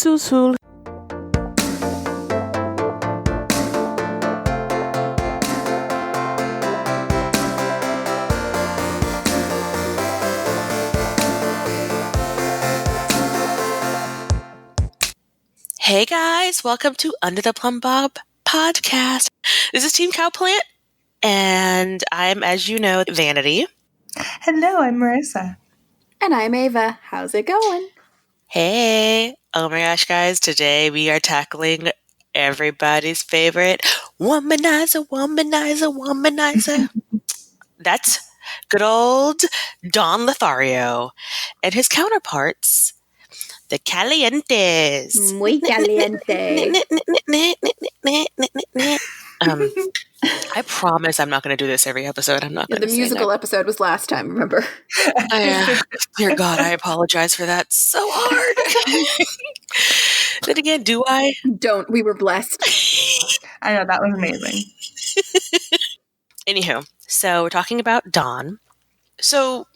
Susul. Hey guys, welcome to Under the Plumbob podcast. This is Team Cowplant, and I'm, as you know, Vanity. Hello, I'm Marissa. And I'm Ava. How's it going? Hey. Oh my gosh, guys, today we are tackling everybody's favorite womanizer. That's good old Don Lothario and his counterparts, the Calientes. Muy caliente. I promise I'm not going to do this every episode. I'm not going to. The musical episode was last time, remember? Dear God, I apologize for that so hard. Then again, do I? Don't. We were blessed. I know, that was amazing. Anywho, so we're talking about Don. So,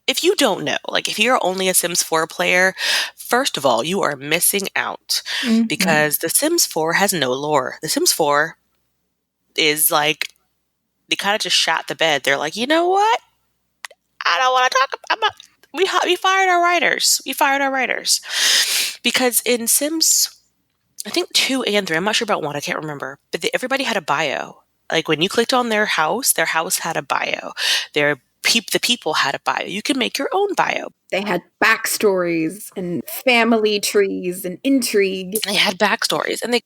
if you don't know, if you're only a Sims 4 player, first of all, you are missing out because The Sims 4 has no lore. The Sims 4 is they kind of just shot the bed. They're like, you know what? I don't want to talk about. We fired our writers. Because in Sims, I think 2 and 3, I'm not sure about 1, I can't remember, but everybody had a bio. When you clicked on their house had a bio. The people had a bio. You can make your own bio. They had backstories and family trees and intrigue. They had backstories, and they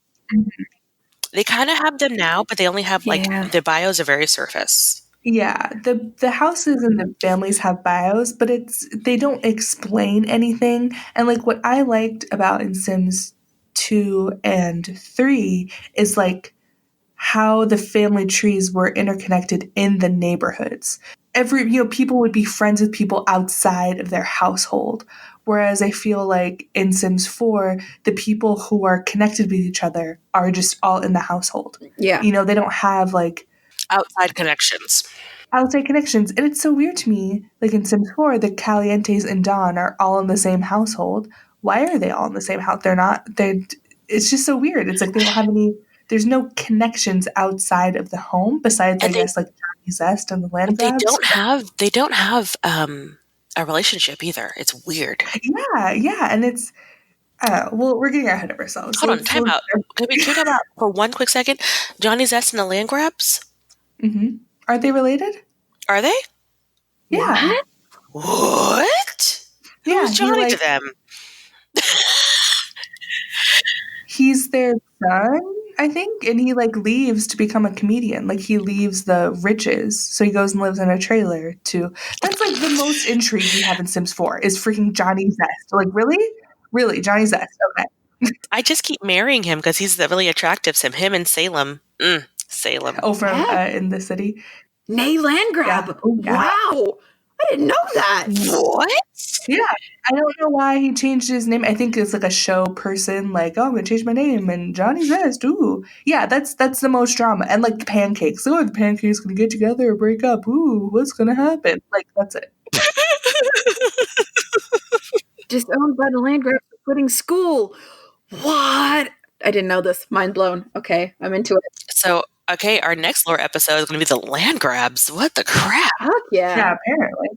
kind of have them now, but they only have their bios are very surface. Yeah, the houses and the families have bios, but they don't explain anything. And what I liked about in Sims 2 and 3 is how the family trees were interconnected in the neighborhoods. People would be friends with people outside of their household. Whereas I feel like in Sims 4, the people who are connected with each other are just all in the household. Yeah. They don't have outside connections. And it's so weird to me, in Sims 4, the Calientes and Don are all in the same household. Why are they all in the same house? It's just so weird. It's they don't have there's no connections outside of the home besides, guess, Johnny Zest and the land grabs. They don't have a relationship either. It's weird. Yeah, and it's well, we're getting ahead of ourselves. Hold on, time out. Can we talk about for one quick second Johnny Zest and the land grabs? Mm-hmm. Are they related? Are they? Yeah. What? Yeah, who's Johnny to them? He's their son, I think, and he leaves to become a comedian. He leaves the riches, so he goes and lives in a trailer too. That's the most intrigue we have in Sims 4 is freaking Johnny Zest. Really, Johnny Zest. Okay. I just keep marrying him because he's the really attractive Sim. Him and Salem. Salem. Oh, from in the city. Nay Landgrab. Yeah. Oh, yeah. Wow. I didn't know that. What? Yeah. I don't know why he changed his name. I think it's a show person, I'm going to change my name, and Johnny Zest, ooh. Yeah, that's the most drama. And the pancakes. Oh, the pancakes going to get together or break up. Ooh, what's going to happen? That's it. Just owned by the Landgrab for quitting school. What? I didn't know this. Mind blown. Okay, I'm into it. So, our next lore episode is going to be the land grabs. What the crap? Heck yeah. Yeah, apparently.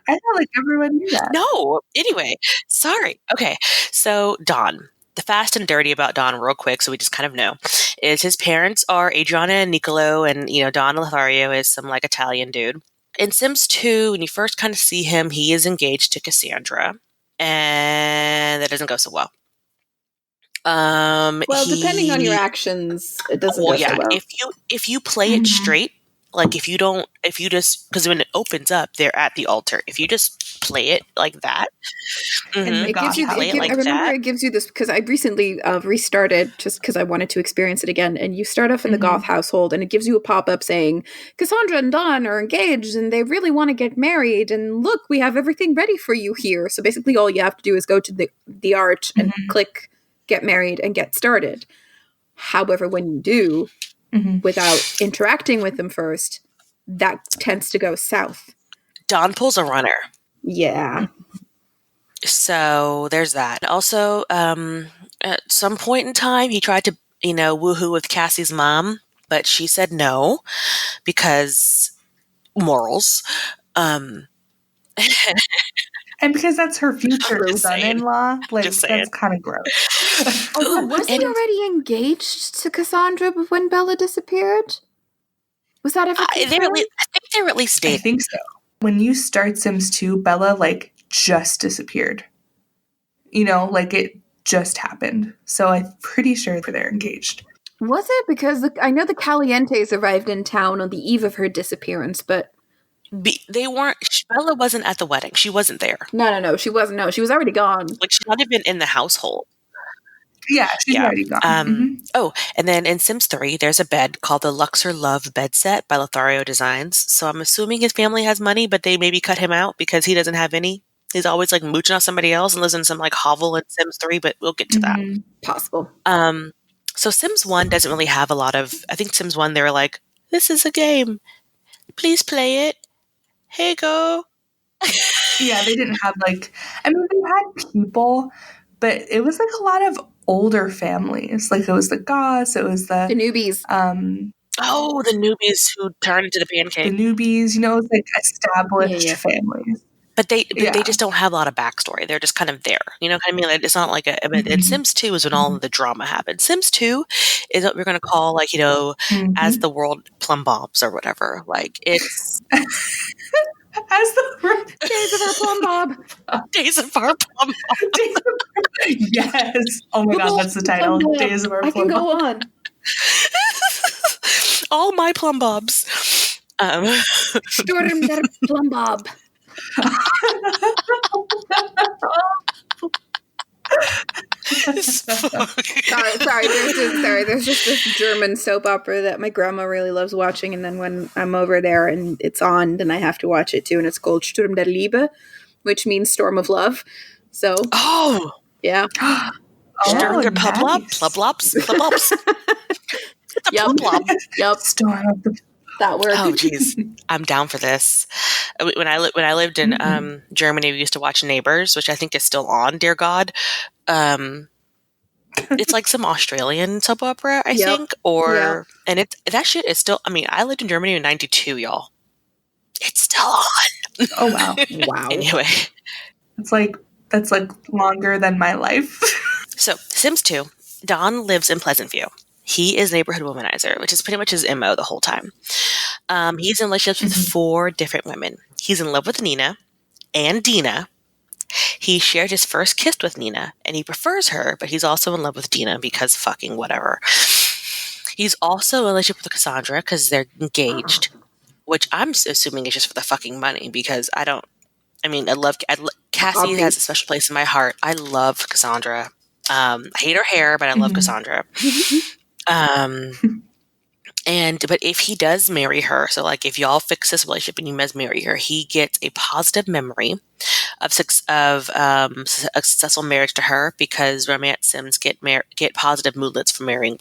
I thought everyone knew that. No. Anyway, sorry. Okay, so Don. The fast and dirty about Don real quick, so we just kind of know, is his parents are Adriana and Niccolo, and, Don Lothario is some, Italian dude. In Sims 2, when you first kind of see him, he is engaged to Cassandra, and that doesn't go so well. Depending on your actions, it doesn't go so well. If you play it straight, because when it opens up, they're at the altar. If you just play it like that, it gives you. It gives you this because I recently restarted just because I wanted to experience it again. And you start off in the Goth household, and it gives you a pop up saying Cassandra and Don are engaged, and they really want to get married. And look, we have everything ready for you here. So basically, all you have to do is go to the arch and click get married and get started. However, when you do, without interacting with them first, that tends to go south. Don pulls a runner. Yeah. So there's that. Also, at some point in time, he tried to, woohoo with Cassie's mom, but she said no because morals. And because that's her future son-in-law, like that's kind of gross. Oh, was he already engaged to Cassandra when Bella disappeared? Was that ever confirmed? I think they were at least dating. I think so. When you start Sims 2, Bella like just disappeared. Like it just happened. So I'm pretty sure they're engaged. Was it? Because I know the Calientes arrived in town on the eve of her disappearance, but they weren't. Bella wasn't at the wedding. She wasn't there. No, she wasn't. No, she was already gone. Like she's not even in the household. Yeah, she's already gone. Oh, and then in Sims 3, there's a bed called the Luxor Love bed set by Lothario Designs. So I'm assuming his family has money, but they maybe cut him out because he doesn't have any. He's always like mooching off somebody else and lives in some like hovel in Sims 3, but we'll get to that. Possible. So Sims 1 doesn't really have a lot of, I think Sims 1, they were like, this is a game. Please play it. Hey, go. Yeah, they didn't have they had people, but it was like a lot of older families. Like it was the Goths, it was the newbies. The newbies who turned into the pancake. The newbies, it was like established families. But they just don't have a lot of backstory. They're just kind of there. You know what I mean? It's not like in Sims 2 is when all of the drama happened. Sims 2 is what we're going to call as the world Plumbobs or whatever. Like it's as the days of our Plumbob. Days of our Plumbob. Yes. Oh my God, that's the title. Plumbob. Days of our Plumbob. I can go on. All my Plumbobs. Sturm der Plumbob. Sorry. There's just this German soap opera that my grandma really loves watching, and then when I'm over there and it's on, then I have to watch it too, and it's called Sturm der Liebe, which means Storm of Love. So yeah. Sturm der Plublops. Yep. Storm of the that word. Oh, geez. I'm down for this. When I lived in Germany, we used to watch Neighbors, which I think is still on, dear God. It's like some Australian soap opera, I think. And that shit is still, I lived in Germany in 92, y'all. It's still on. Oh, wow. Wow. Anyway. That's longer than my life. So, Sims 2, Don lives in Pleasantview. He is neighborhood womanizer, which is pretty much his MO the whole time. He's in relationships with 4 different women. He's in love with Nina and Dina. He shared his first kiss with Nina, and he prefers her, but he's also in love with Dina because fucking whatever. He's also in a relationship with Cassandra because they're engaged, which I'm assuming is just for the fucking money because I love Cassie has a special place in my heart. I love Cassandra. I hate her hair, but I love Cassandra. But if he does marry her, so like if y'all fix this relationship and you must marry her, he gets a positive memory of a successful marriage to her because romance Sims get positive moodlets for marrying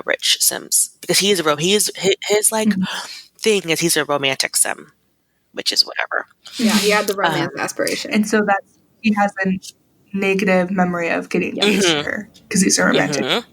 rich Sims because his thing is he's a romantic Sim, which is whatever. Yeah, he had the romance aspiration, and so he has a negative memory of getting engaged to her because he's a romantic. Mm-hmm.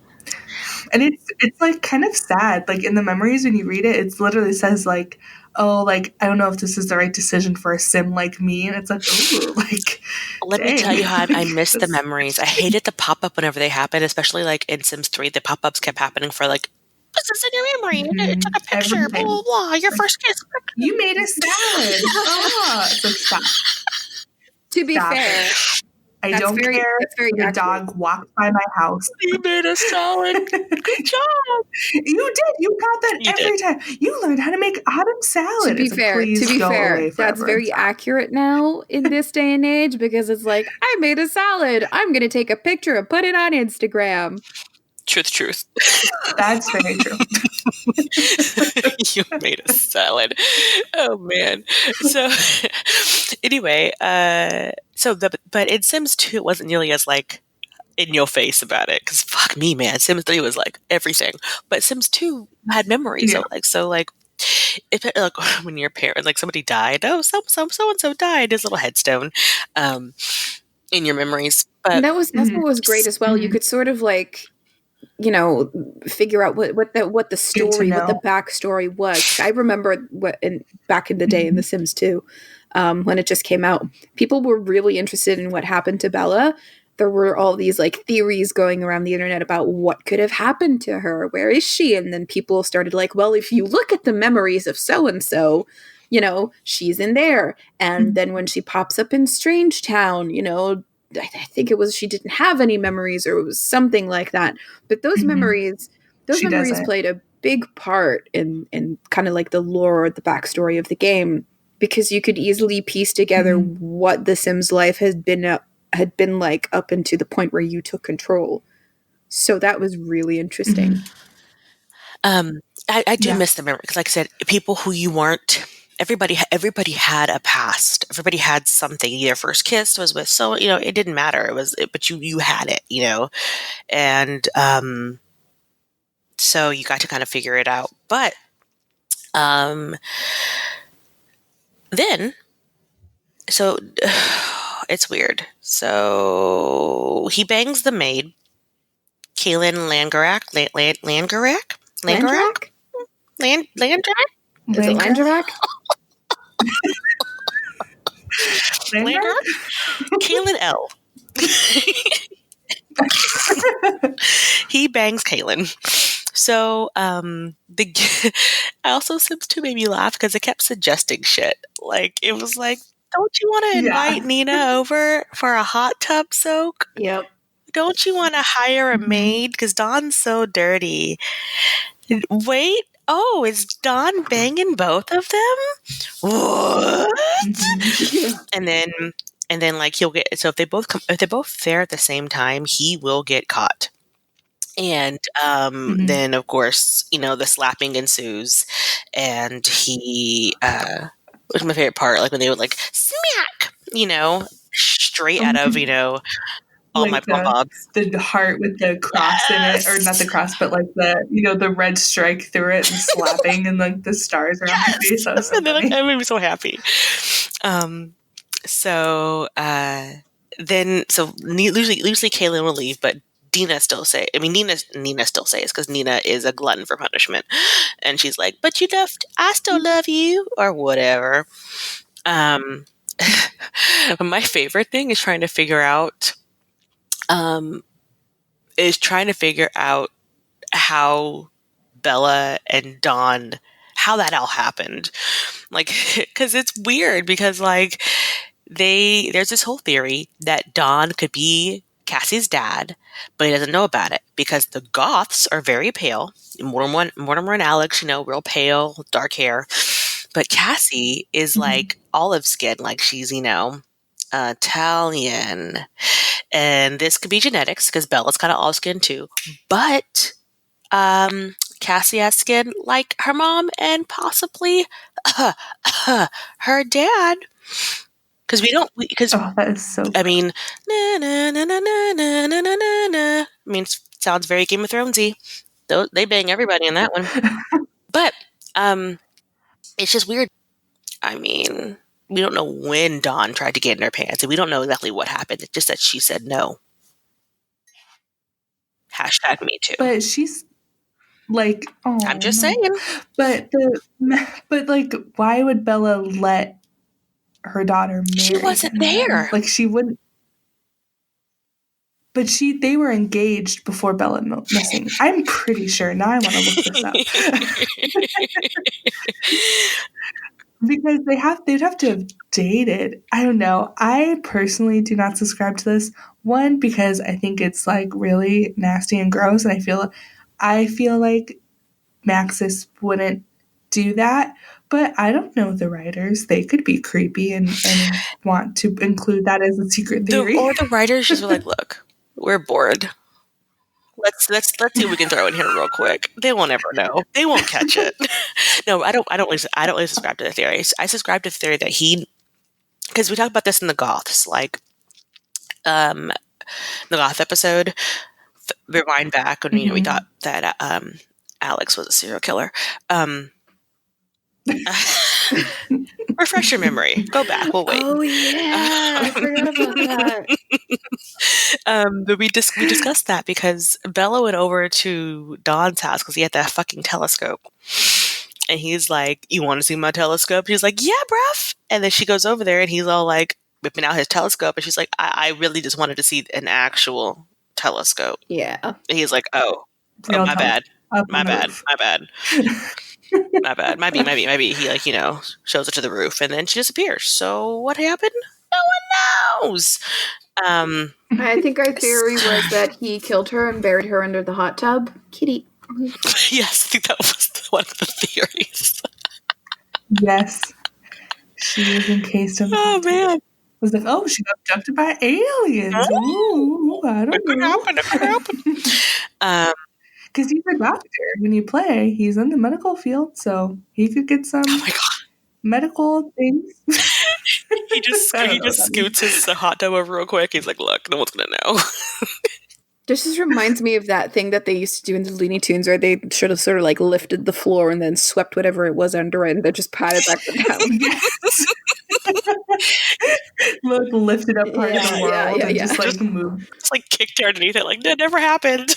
And it's like kind of sad. Like in the memories when you read it, it literally says like, oh, like I don't know if this is the right decision for a Sim like me. And it's like, ooh, like let me tell you how I miss the memories. I hated the pop-up whenever they happened, especially like in Sims 3, the pop-ups kept happening for like, what's this in your memory? It took a picture, everything. Blah, blah, blah, your first kiss. You made a salad. It's like, stop. To be fair. I don't care if your dog walked by my house. You made a salad. Good job. You did. You got that every time. You learned how to make autumn salad. To be fair, that's very accurate now in this day and age because it's like, I made a salad. I'm going to take a picture and put it on Instagram. Truth. That's very true. You made a salad. Oh man. So anyway, but in Sims 2 it wasn't nearly as like in your face about it because fuck me, man. Sims 3 was like everything, but Sims 2 had memories. Yeah. So if it, like when your parent like somebody died, so and so died, his little headstone. in your memories. But that's what was great as well. You could sort of like, you know, figure out what the story, what the backstory was. I remember back in the day in The Sims 2, when it just came out, people were really interested in what happened to Bella. There were all these like theories going around the internet about what could have happened to her. Where is she? And then people started like, well, if you look at the memories of so and so, you know, she's in there. And then when she pops up in Strange Town, you know, I think it was she didn't have any memories, or it was something like that. But those memories played a big part in kind of like the lore, the backstory of the game, because you could easily piece together what the Sims life had been like up into the point where you took control. So that was really interesting. I do miss the memory, because like I said, people who you weren't, everybody had a past. Everybody had something. Your first kiss was with, so, you know, it didn't matter. But you had it, you know, and so you got to kind of figure it out. But then, so it's weird. So he bangs the maid, Kaylin Langerak. Langerak? Is it Langerak? Langerak? Kaylin L. He bangs Kaylin. So I also Sims 2 made me laugh because it kept suggesting shit. Like, it was like, don't you want to invite Nina over for a hot tub soak? Yep. Don't you want to hire a maid? Because Don's so dirty. Wait, oh, is Don banging both of them? What? And then like he'll get, so if they're both there at the same time, he will get caught. And then of course, you know, the slapping ensues, and he was my favorite part, like when they would like smack, you know, straight out of, you know, all like my Plumbobs. The heart with the cross in it, or not the cross, but like the, you know, the red strike through it and slapping and like the stars around my face. That was so funny. That made me so happy. So usually Kaylin will leave, but Nina still says, because Nina is a glutton for punishment, and she's like, "But you left, I still love you," or whatever. But my favorite thing is trying to figure out how Bella and Don, how that all happened. Like, because it's weird, because like there's this whole theory that Don could be Cassie's dad, but he doesn't know about it because the Goths are very pale. Mortimer and Alex, you know, real pale, dark hair. But Cassie is like olive skin, like she's, you know, Italian. And this could be genetics, because Bella's kind of olive skin too. But Cassie has skin like her mom and possibly her dad. Because that is so I mean, na, na, na, na, na, na, na, na, na. I mean, sounds very Game of Thronesy. They bang everybody in that one. But it's just weird. I mean, we don't know when Dawn tried to get in her pants, and we don't know exactly what happened. It's just that she said no. # me too. But she's like, oh, I'm just saying. But like, why would Bella let her daughter marry She wasn't there. Like, she wouldn't. But they were engaged before Bella missing. I'm pretty sure. Now I want to look this up. Because they'd have to have dated. I don't know. I personally do not subscribe to this. One, because I think it's like really nasty and gross, and I feel like Maxis wouldn't do that. But I don't know the writers. They could be creepy and want to include that as a secret theory. Or the writers just were like, look, we're bored. Let's see what we can throw in here real quick. They won't ever know. They won't catch it. No, I don't really subscribe to the theory. I subscribe to the theory that because we talked about this in the Goths, like the Goth episode. Rewind back when we thought that Alex was a serial killer. Refresh your memory. Go back. We'll wait. Oh yeah, I forgot about that. But we discussed that because Bella went over to Don's house because he had that fucking telescope. And he's like, "You want to see my telescope?" She's like, "Yeah, bruv." And then she goes over there and he's all like whipping out his telescope. And she's like, I really just wanted to see an actual telescope. Yeah. And he's like, oh my bad. My bad. My bad. Might be. He shows it to the roof and then she disappears. So what happened? No one knows. I think our theory was that he killed her and buried her under the hot tub. Kitty. Yes, I think that was one of the theories. Yes. She was encased in. Oh man. It was like, oh, she got abducted by aliens. Ooh, I don't know. It could happen. Because he's a doctor. When you play, he's in the medical field, so he could get some medical things. He just scoots his hot tub over real quick. He's like, look, no one's going to know. This just reminds me of that thing that they used to do in the Looney Tunes where they should have sort of like lifted the floor and then swept whatever it was under it and then just patted back down. Look, lifted up part of the world and just like moved. Just like kicked her underneath it, like that never happened.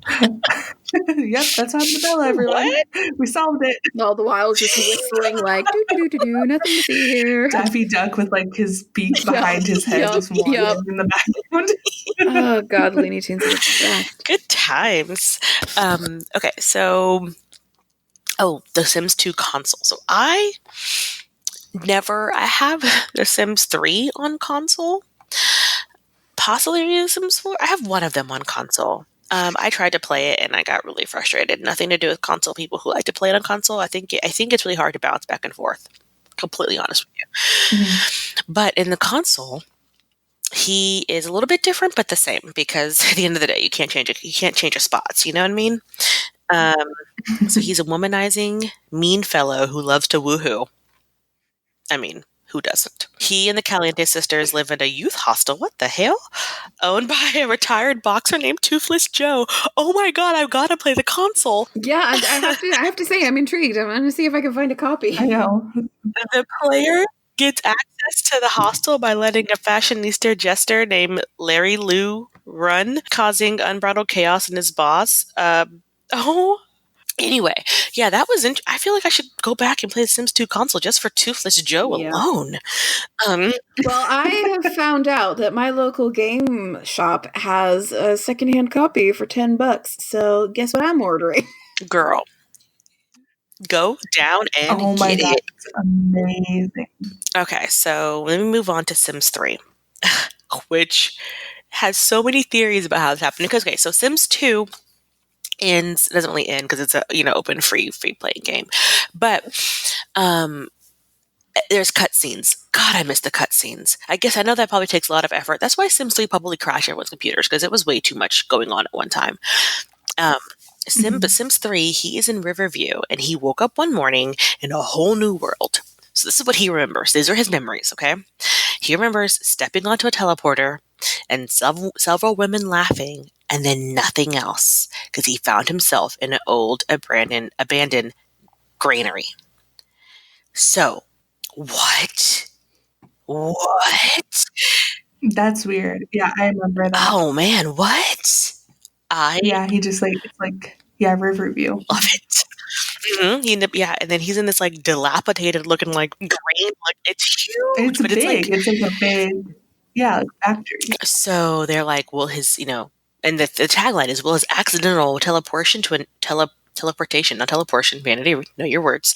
Yep, that's on the Bella, everyone. What? We solved it. All the while just whistling like do nothing to see here. Daffy Duck with like his beak behind his head just wandering in the background. Oh god, Looney Tunes are the best. Good times. Okay, so the Sims 2 console. So I have the Sims 3 on console. Possibly the Sims 4. I have one of them on console. I tried to play it and I got really frustrated. Nothing to do with console people who like to play it on console. I think it's really hard to bounce back and forth. Completely honest with you. Mm-hmm. But in the console, he is a little bit different, but the same. Because at the end of the day, you can't change it. You can't change his spots. You know what I mean? So he's a womanizing, mean fellow who loves to woohoo. I mean, who doesn't? He and the Caliente sisters live in a youth hostel. What the hell? Owned by a retired boxer named Toothless Joe. Oh my god, I've got to play the console. Yeah, I have to say, I'm intrigued. I'm going to see if I can find a copy. I know. The player gets access to the hostel by letting a fashionista jester named Larry Lou run, causing unbridled chaos in his boss. Anyway, yeah, that was. I feel like I should go back and play the Sims 2 console just for Toothless Joe alone. Well, I have found out that my local game shop has a secondhand copy for $10. So guess what I'm ordering? Girl, go down and get it. It's amazing. Okay, so let me move on to Sims 3, which has so many theories about how this happened. Because so Sims 2 doesn't really end because it's a open free playing game, but there's cutscenes. God, I miss the cutscenes. I guess I know that probably takes a lot of effort. That's why Sims 3 probably crashed everyone's computers because it was way too much going on at one time. But Sims 3, he is in Riverview and he woke up one morning in a whole new world. So this is what he remembers. These are his memories, okay? He remembers stepping onto a teleporter and several women laughing and then nothing else because he found himself in an old, abandoned granary. So, what? That's weird. Yeah, I remember that. Oh, man, what? Yeah, he just Riverview. Love it. Mm-hmm. And then he's in this dilapidated looking grain. It's huge. It's big. It's like a big, factory. So they're like, well, his, and the tagline is, will his accidental teleportation vanity, know your words,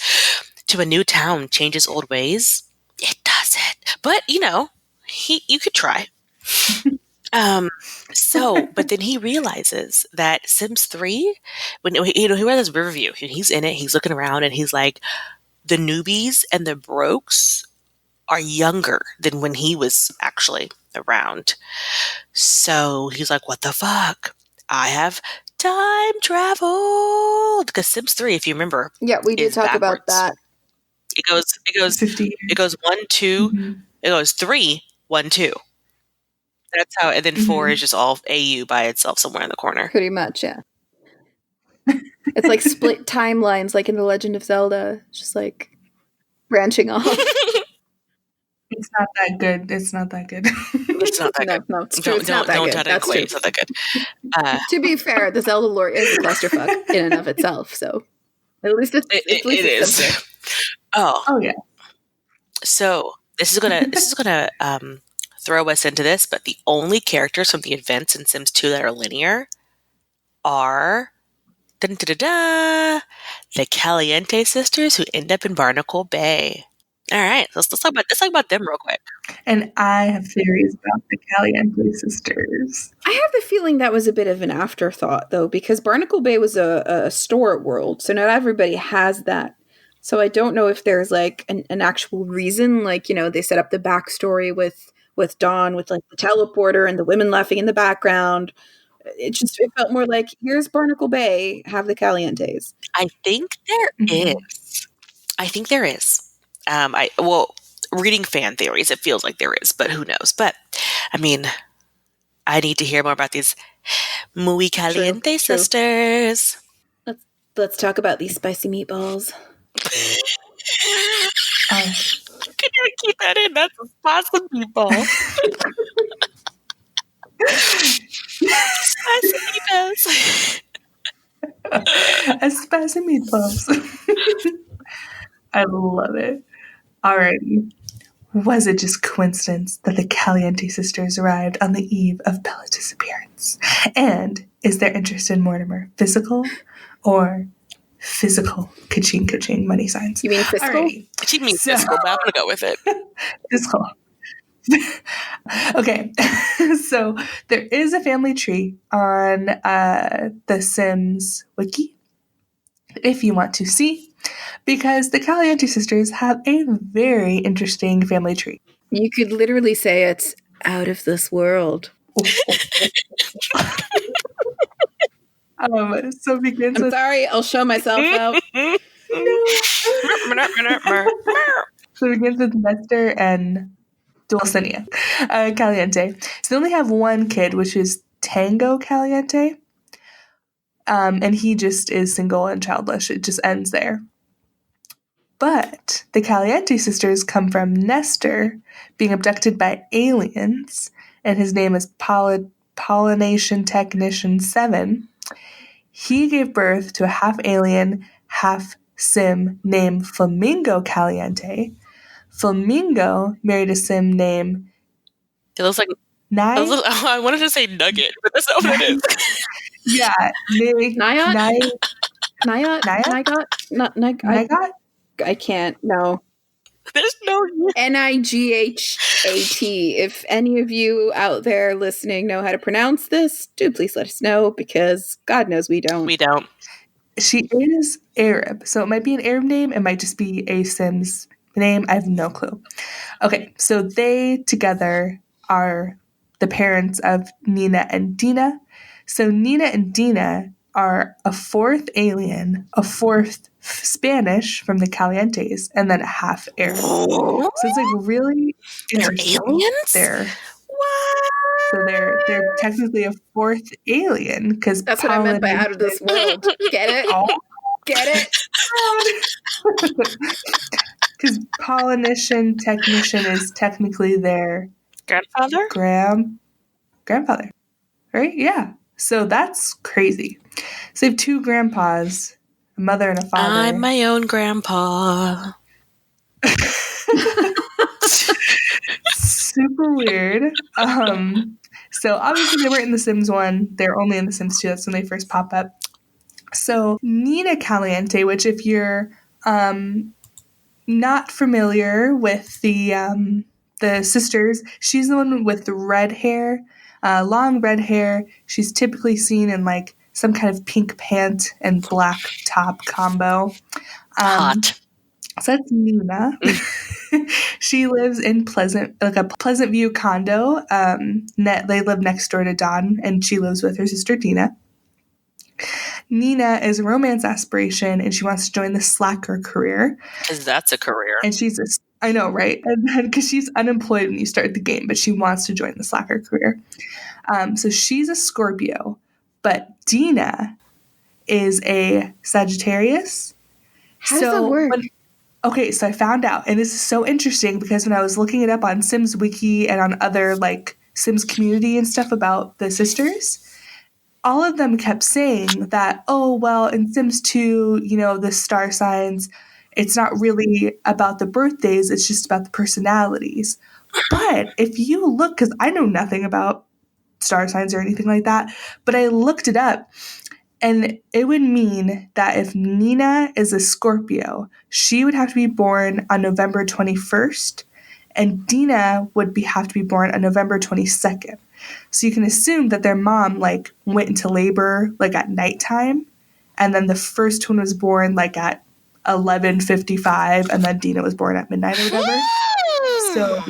to a new town change his old ways? It doesn't. But, you could try. But then he realizes that Sims 3, when he realizes Riverview, he's in it, he's looking around and he's like, the newbies and the brokes are younger than when he was actually around. So he's like, what the fuck? I have time traveled. Because Sims 3, if you remember, we did talk about that. It goes 50 years. It goes 1, 2, it goes 3, 1, 2. That's how, and then 4 is just all AU by itself somewhere in the corner. Pretty much, yeah. It's like split timelines, like in The Legend of Zelda, just like branching off. It's not that good. It's not that good. It's not that good. No, it's true. It's not that good. That's true. It's not that good. To be fair, the Zelda lore is a clusterfuck in and of itself. So at least it is. Oh yeah. So this is gonna throw us into this, but the only characters from the events in Sims 2 that are linear are the Caliente sisters who end up in Barnacle Bay. All right, let's talk about them real quick. And I have theories about the Caliente sisters. I have the feeling that was a bit of an afterthought, though, because Barnacle Bay was a store world, so not everybody has that. So I don't know if there's like an actual reason, like, they set up the backstory with Dawn, with like the teleporter and the women laughing in the background. It felt more like, here's Barnacle Bay, have the Calientes. I think there is. I think there is. Reading fan theories, it feels like there is, but who knows? But I mean, I need to hear more about these muy caliente sisters. Let's talk about these spicy meatballs. Can you keep that in? That's a spicy meatball. Spicy meatballs. A spicy meatballs. I love it. Alrighty. Was it just coincidence that the Caliente sisters arrived on the eve of Bella's disappearance? And is their interest in Mortimer physical or physical? Ka-ching, ka-ching, money signs. You mean physical? Alrighty. She means physical, but I'm going to go with it. Physical. Okay. So there is a family tree on the Sims wiki, if you want to see, because the Caliente sisters have a very interesting family tree. You could literally say it's out of this world. So it begins with... Sorry, I'll show myself out. So it begins with Nestor and Dulcinea Caliente. So they only have one kid, which is Tango Caliente. And he just is single and childless. It just ends there. But the Caliente sisters come from Nestor being abducted by aliens, and his name is Pollination Technician 7. He gave birth to a half-alien, half-sim named Flamingo Caliente. Flamingo married a sim named... It looks like... I wanted to say Nugget, but that's not what it is. Yeah. Nygot? I can't. No. There's no... Nighat. If any of you out there listening know how to pronounce this, do please let us know, because God knows we don't. We don't. She is Arab, so it might be an Arab name. It might just be a Sim's name. I have no clue. Okay, so they together are the parents of Nina and Dina. So Nina and Dina are a fourth alien, a fourth Spanish from the Calientes, and then a half Arab. So it's like really interesting. They're aliens? What? So they're technically a fourth alien, because that's what I meant by out of this world. Get it? Oh. Get it? Because Pollination Technician is technically their grandfather? Grandfather. Right? Yeah. So that's crazy. So they have two grandpas, a mother and a father. I'm my own grandpa. Super weird. So obviously they weren't in The Sims 1. They're only in The Sims 2. That's when they first pop up. So Nina Caliente, which if you're not familiar with the sisters, she's the one with the red hair, long red hair. She's typically seen in like some kind of pink pant and black top combo. Hot. So that's Nina. She lives in a Pleasant View condo. They live next door to Don, and she lives with her sister Dina. Nina is a romance aspiration, and she wants to join the slacker career. Because that's a career. And I know, right? And then because she's unemployed when you start the game, but she wants to join the slacker career. So she's a Scorpio, but Dina is a Sagittarius. How does that work? Okay, so I found out, and this is so interesting because when I was looking it up on Sims Wiki and on other like Sims community and stuff about the sisters, all of them kept saying that, oh, well, in Sims 2, the star signs, it's not really about the birthdays, it's just about the personalities. But if you look, because I know nothing about star signs or anything like that, but I looked it up, and it would mean that if Nina is a Scorpio, she would have to be born on November 21st, and Dina would have to be born on November 22nd. So you can assume that their mom like went into labor like at nighttime, and then the first one was born like at 11:55, and then Dina was born at midnight or whatever. So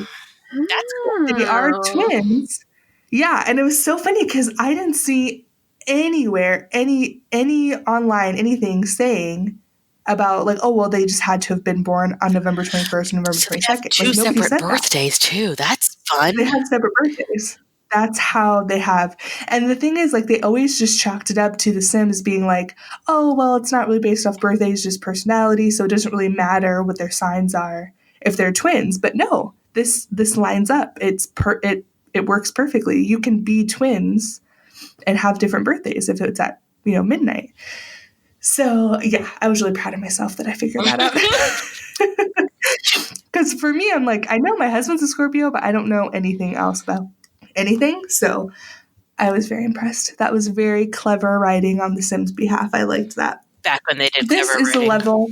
that's cool. They are twins. Yeah, and it was so funny because I didn't see anywhere any online anything saying about like, oh well, they just had to have been born on November 21st and November 22nd. They have two separate birthdays too. That's fun. They have separate birthdays. That's how they have. And the thing is, like, they always just chalked it up to the Sims being like, oh well, it's not really based off birthdays, just personality, so it doesn't really matter what their signs are if they're twins. But no, this lines up. It works perfectly. You can be twins and have different birthdays if it's at midnight. So yeah, I was really proud of myself that I figured that out. Because for me, I'm like, I know my husband's a Scorpio, but I don't know anything else about anything. So I was very impressed. That was very clever writing on the Sims' behalf. I liked that. Back when they did this is the level.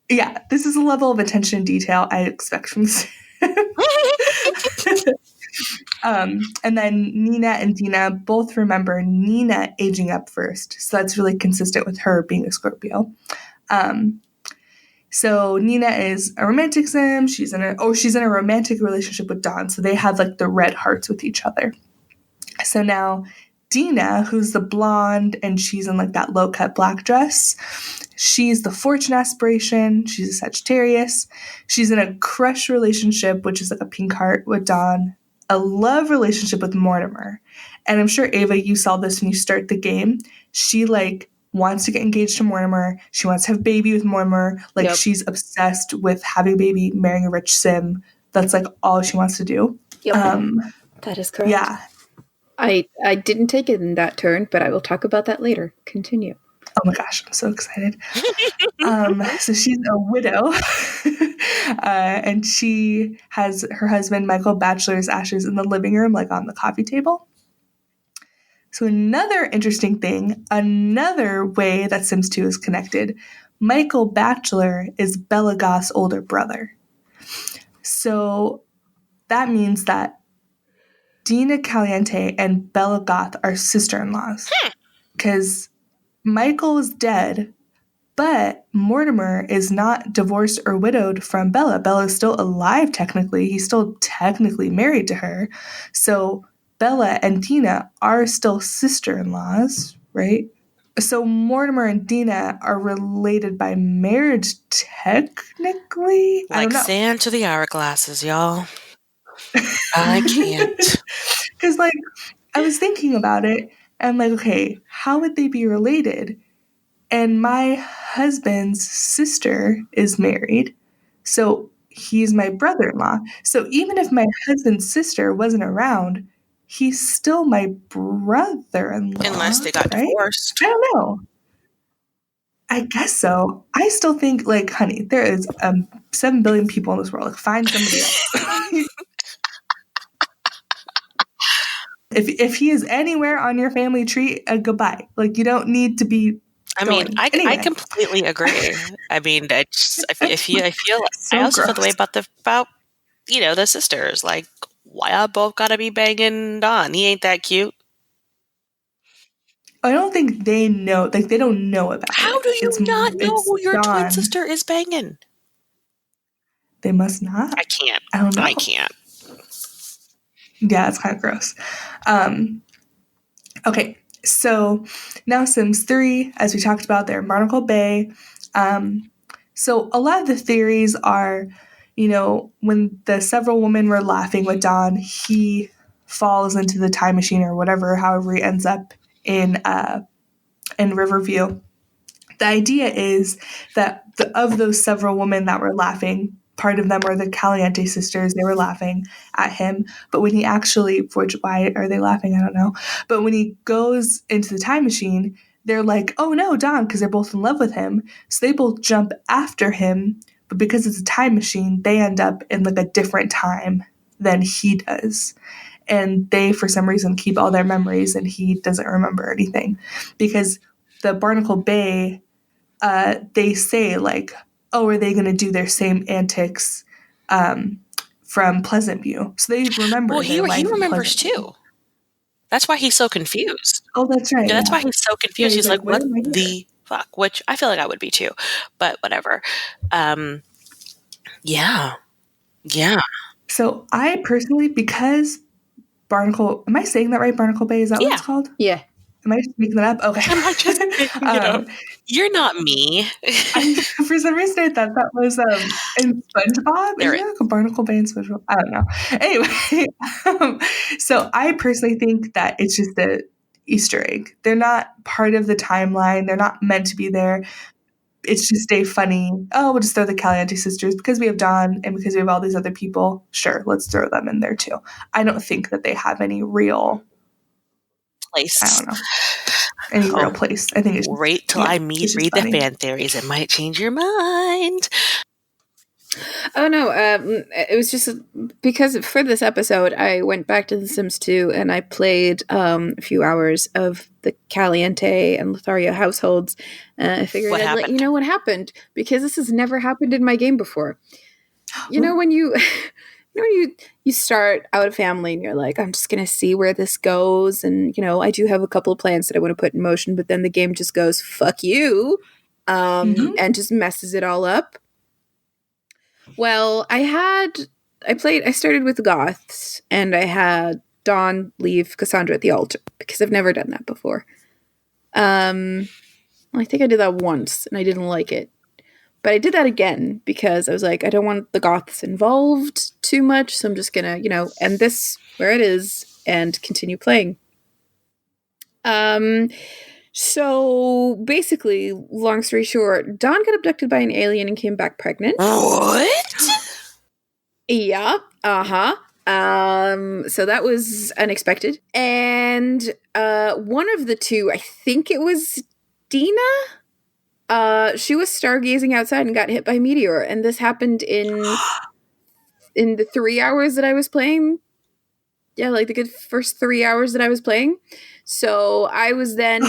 Yeah, this is the level of attention and detail I expect from Sims. And then Nina and Dina both remember Nina aging up first. So that's really consistent with her being a Scorpio. So Nina is a romantic Sim. She's in a romantic relationship with Don. So they have like the red hearts with each other. So now Dina, who's the blonde and she's in like that low cut black dress, she's the fortune aspiration. She's a Sagittarius. She's in a crush relationship, which is like a pink heart with Don, a love relationship with Mortimer. And I'm sure, Ava, you saw this when you start the game. She like wants to get engaged to Mortimer. She wants to have a baby with Mortimer. Like yep. She's obsessed with having a baby, marrying a rich Sim. That's like all she wants to do. Yep. That is correct. Yeah. I didn't take it in that turn, but I will talk about that later. Continue. Oh my gosh, I'm so excited. So she's a widow, and she has her husband, Michael Batchelor's ashes in the living room, like on the coffee table. So another interesting thing, another way that Sims 2 is connected, Michael Batchelor is Bella Goth's older brother. So that means that Dina Caliente and Bella Goth are sister-in-laws. Because Michael is dead, but Mortimer is not divorced or widowed from Bella. Bella is still alive, technically. He's still technically married to her. So Bella and Dina are still sister-in-laws, right? So Mortimer and Dina are related by marriage, technically? Like I don't know. Sand to the hourglasses, y'all. I can't. Because, like, I was thinking about it, and I'm like, okay, how would they be related? And my husband's sister is married, so he's my brother-in-law. So even if my husband's sister wasn't around, he's still my brother-in-law. Unless they got divorced. I don't know. I guess so. I still think, like, honey, there is 7 billion people in this world. Like, find somebody else. If he is anywhere on your family tree, goodbye. Like, you don't need to be. I completely agree. I mean, I feel so I also gross. feel the way about the sisters. Like, why y'all both gotta be banging Don? He ain't that cute. I don't think they know. Like, they don't know about it. How do you not know who your twin sister is banging? They must not. I can't. I don't know. I can't. Yeah, it's kind of gross. Okay, so now Sims 3, as we talked about, they're in Barnacle Bay. So a lot of the theories are, when the several women were laughing with Don, he falls into the time machine or whatever, however he ends up in in Riverview. The idea is that of those several women that were laughing, part of them were the Caliente sisters. They were laughing at him. But when he actually, why are they laughing? I don't know. But when he goes into the time machine, they're like, oh no, Don, because they're both in love with him. So they both jump after him. But because it's a time machine, they end up in like a different time than he does. And they, for some reason, keep all their memories and he doesn't remember anything. Because the Barnacle Bay, they say like, oh, are they going to do their same antics from Pleasant View? So they remember. Well, he remembers too. That's why he's so confused. Oh, that's right. Yeah, that's why he's so confused. Yeah, he's like, what the fuck? Which I feel like I would be too, but whatever. Yeah. So I personally, because Barnacle, am I saying that right? Barnacle Bay, is that what it's called? Yeah. Am I just making that up? Okay. Am I just making it up? You're not me. For some reason, I thought that was in SpongeBob. Is there like a Barnacle Bay in SpongeBob? I don't know. Anyway, so I personally think that it's just an Easter egg. They're not part of the timeline. They're not meant to be there. It's just a funny, oh, we'll just throw the Caliente sisters because we have Don and because we have all these other people. Sure, let's throw them in there too. I don't think that they have any real place. I don't know. Any real place. I think it's just, wait till I read the fan theories. It might change your mind. Oh no, it was just because for this episode I went back to The Sims 2 and I played a few hours of the Caliente and Lothario households. I figured I'd let you know what happened because this has never happened in my game before. You know when you you start out a family and you're like, I'm just gonna see where this goes, and I do have a couple of plans that I want to put in motion, but then the game just goes fuck you, and just messes it all up. Well, I started with the Goths, and I had Don leave Cassandra at the altar, because I've never done that before. I think I did that once, and I didn't like it. But I did that again, because I was like, I don't want the Goths involved too much, so I'm just gonna, end this where it is, and continue playing. So basically, long story short, Dawn got abducted by an alien and came back pregnant. What? Yeah. Uh-huh. So that was unexpected. And one of the two, I think it was Dina, she was stargazing outside and got hit by a meteor, and this happened in the 3 hours that I was playing. Yeah, like the good first 3 hours that I was playing. So I was then,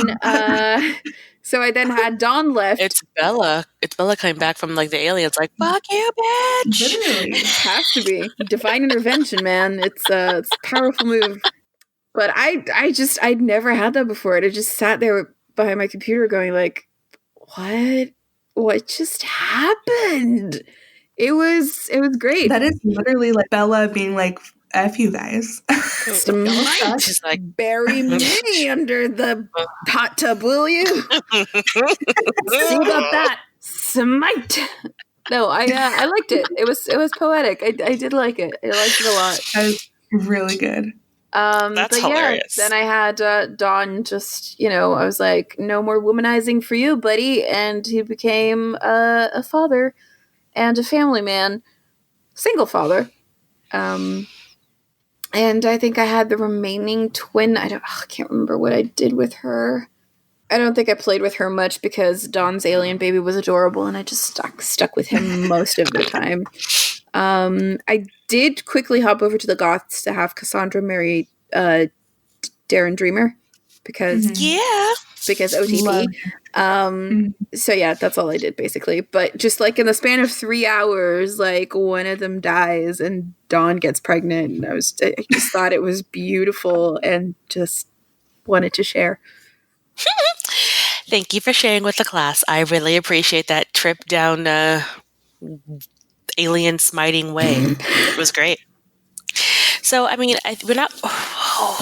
so I then had Dawn left. It's Bella. It's Bella coming back from like the aliens, like fuck you, bitch. Literally, it has to be divine intervention, man. It's a powerful move. But I'd never had that before. And I just sat there behind my computer, going like, what just happened? It was great. That is literally like Bella being like, F you guys. Just like, bury me under the hot tub, will you? See about that. Smite. No, I liked it. It was poetic. I did like it. I liked it a lot. That is really good. That's hilarious. Then I had Don just, I was like, no more womanizing for you, buddy. And he became a father and a family man. Single father. And I think I had the remaining twin. I can't remember what I did with her. I don't think I played with her much because Don's alien baby was adorable, and I just stuck with him most of the time. I did quickly hop over to the Goths to have Cassandra marry Darren Dreamer because OTP. So yeah, that's all I did basically. But just like in the span of 3 hours, like one of them dies and Dawn gets pregnant, and I just thought it was beautiful and just wanted to share. Thank you for sharing with the class. I really appreciate that trip down alien smiting way. It was great. So, I mean,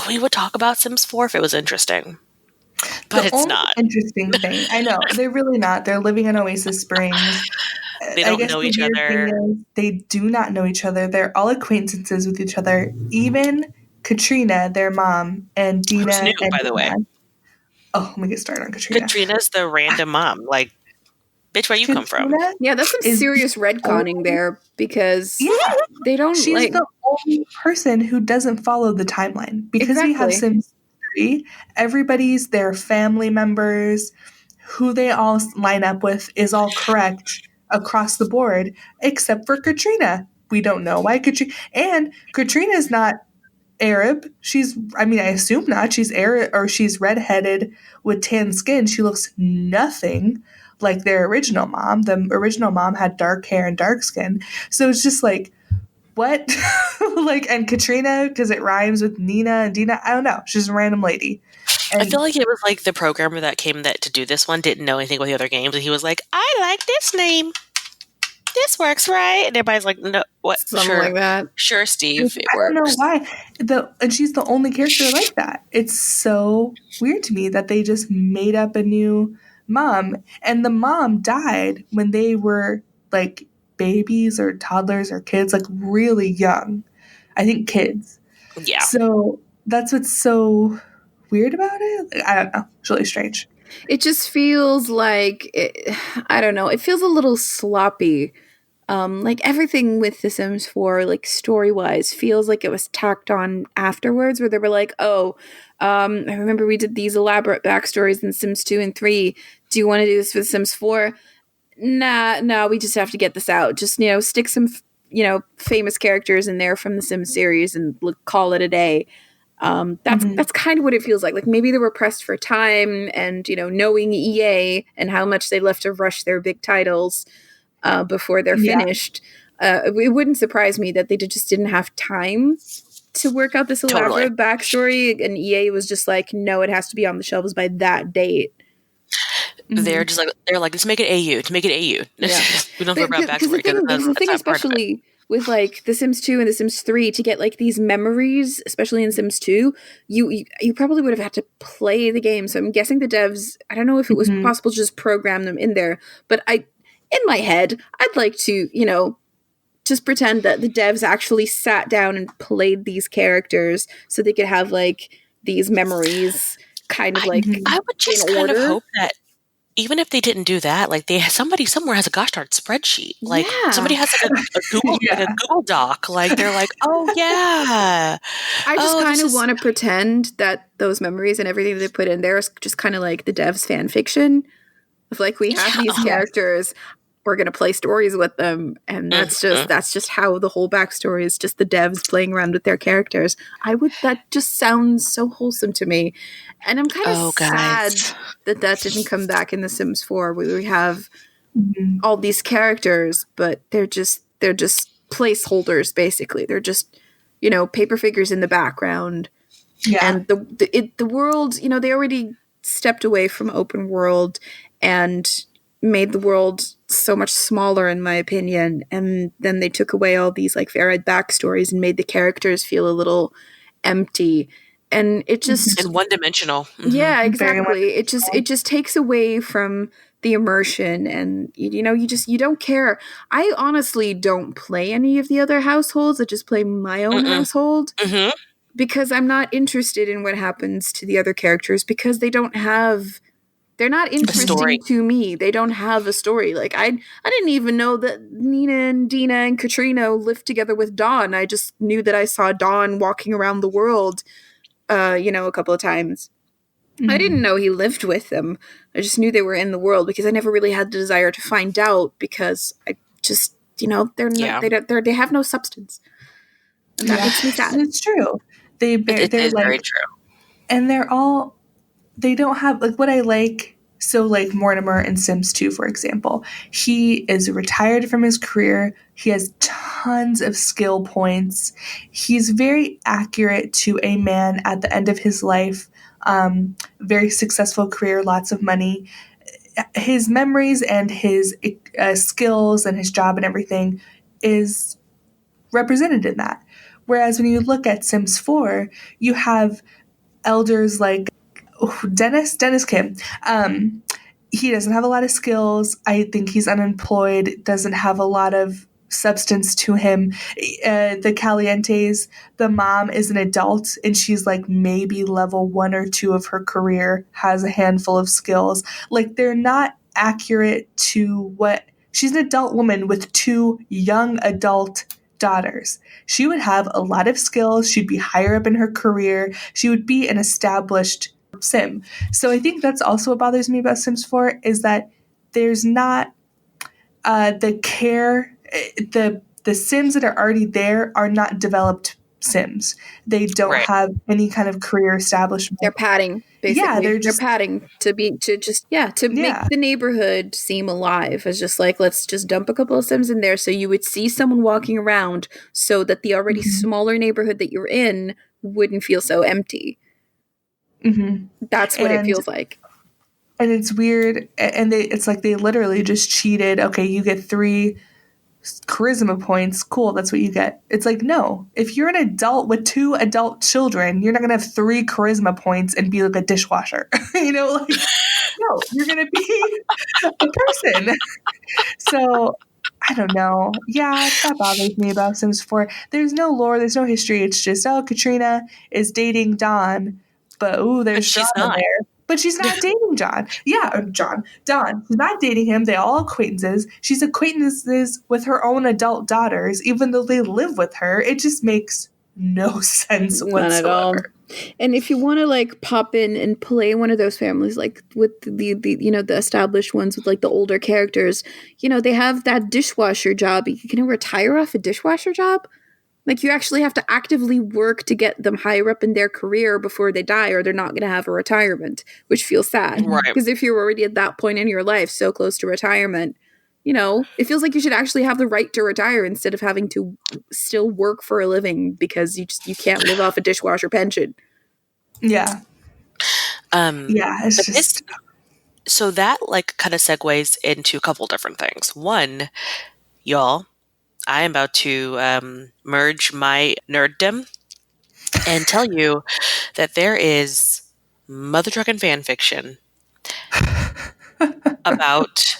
we would talk about Sims 4 if it was interesting. But it's not. Interesting thing. I know. They're really not. They're living in Oasis Springs. They don't know each other. They do not know each other. They're all acquaintances with each other. Even Katrina, their mom, and Dina. Who's new, and by the way. let me get started on Katrina. Katrina's the random mom. Like, bitch, where you come from? Yeah, that's some serious retconning there, because they don't. She's the only person who doesn't follow the timeline, because we have Sims 3. Everybody's their family members, who they all line up with is all correct across the board, except for Katrina. We don't know why Katrina. And Katrina's not Arab. I assume not. She's Arab, or she's redheaded with tan skin. She looks nothing like their original mom. The original mom had dark hair and dark skin. So it's just like, what? And Katrina, because it rhymes with Nina and Dina. I don't know. She's a random lady. And I feel like it was like the programmer that came to do this one didn't know anything about the other games, and he was like, I like this name. This works, right? And everybody's like, no, what? Something like that. Sure, Steve, it works. I don't know why. And she's the only character like that. It's so weird to me that they just made up a new mom. And the mom died when they were like babies or toddlers or kids, like really young. I think kids. Yeah. So that's what's so weird about it. I don't know. It's really strange. It just feels like, I don't know, it feels a little sloppy. Like everything with The Sims 4, like story-wise, feels like it was tacked on afterwards, where they were like, I remember we did these elaborate backstories in Sims 2 and 3. Do you want to do this for The Sims 4? Nah, we just have to get this out. Just, stick some, famous characters in there from the Sims series and call it a day. That's kind of what it feels like. Like maybe they were pressed for time, and knowing EA and how much they love to rush their big titles before they're finished, it wouldn't surprise me that they just didn't have time to work out this elaborate backstory, and EA was just like, no, it has to be on the shelves by that date. They're just like, let's make it AU to make it AU. Yeah. We don't talk about backstory. The thing especially with like The Sims 2 and The Sims 3, to get like these memories, especially in Sims 2, you probably would have had to play the game. So I'm guessing the devs, I don't know if it was possible to just program them in there, but in my head, I'd like to, just pretend that the devs actually sat down and played these characters so they could have like these memories kind of like I would just kind of hope that even if they didn't do that, like somebody somewhere has a gosh darn spreadsheet. Like somebody has like a Google like a Google Doc. Like they're like, oh yeah. I just kind of want to pretend that those memories and everything they put in there is just kind of like the devs fan fiction of like, we have these characters, we're gonna play stories with them, and that's just how the whole backstory is, just the devs playing around with their characters. That just sounds so wholesome to me. And I'm kind of sad that didn't come back in The Sims 4, where we have all these characters, but they're just placeholders, basically. They're just, paper figures in the background. Yeah. And the world, they already stepped away from open world and made the world so much smaller, in my opinion. And then they took away all these like varied backstories and made the characters feel a little empty. And it just and one-dimensional. Yeah, exactly. It just takes away from the immersion, and you don't care. I honestly don't play any of the other households. I just play my own household because I'm not interested in what happens to the other characters, because they're not interesting to me. They don't have a story. Like I didn't even know that Nina and Dina and Katrina lived together with Don. I just knew that I saw Don walking around the world a couple of times. I didn't know he lived with them. I just knew they were in the world, because I never really had the desire to find out, because I just, they have no substance. And that makes me sad. It's true. They're like, very true. And they don't have, like, what I like. So like Mortimer in Sims 2, for example, he is retired from his career. He has tons of skill points. He's very accurate to a man at the end of his life. Very successful career, lots of money. His memories and his skills and his job and everything is represented in that. Whereas when you look at Sims 4, you have elders like Dennis Kim. He doesn't have a lot of skills. I think he's unemployed, doesn't have a lot of substance to him. The Calientes, the mom is an adult and she's like maybe level 1 or 2 of her career, has a handful of skills. Like they're not accurate to what she's an adult woman with 2 young adult daughters. She would have a lot of skills. She'd be higher up in her career. She would be an established sim. So I think that's also what bothers me about Sims 4 is that there's not the care. The Sims that are already there are not developed Sims. They don't have any kind of career establishment. They're padding, basically. Yeah, they're padding to make the neighborhood seem alive. As just like, let's just dump a couple of Sims in there so you would see someone walking around so that the already smaller neighborhood that you're in wouldn't feel so empty. Mm-hmm. That's what it feels like. And it's weird. And it's like they literally just cheated. Okay, you get 3 charisma points. Cool, that's what you get. It's like, no. If you're an adult with 2 adult children, you're not going to have 3 charisma points and be like a dishwasher. You know, like, no, you're going to be a person. So, I don't know. Yeah, that bothers me about Sims 4. There's no lore, there's no history. It's just, Katrina is dating Don, but there's drama there. But she's not dating John. Don. She's not dating him. They're all acquaintances. She's acquaintances with her own adult daughters, even though they live with her. It just makes no sense whatsoever. At all. And if you want to like pop in and play one of those families, like with the the established ones with like the older characters, they have that dishwasher job. You can retire off a dishwasher job. Like, you actually have to actively work to get them higher up in their career before they die, or they're not going to have a retirement, which feels sad. Right. Because if you're already at that point in your life, so close to retirement, it feels like you should actually have the right to retire instead of having to still work for a living because you can't live off a dishwasher pension. Yeah. It's just... So that, like, kind of segues into a couple different things. One, y'all, I am about to merge my nerddom and tell you that there is mother truckin' fan fiction about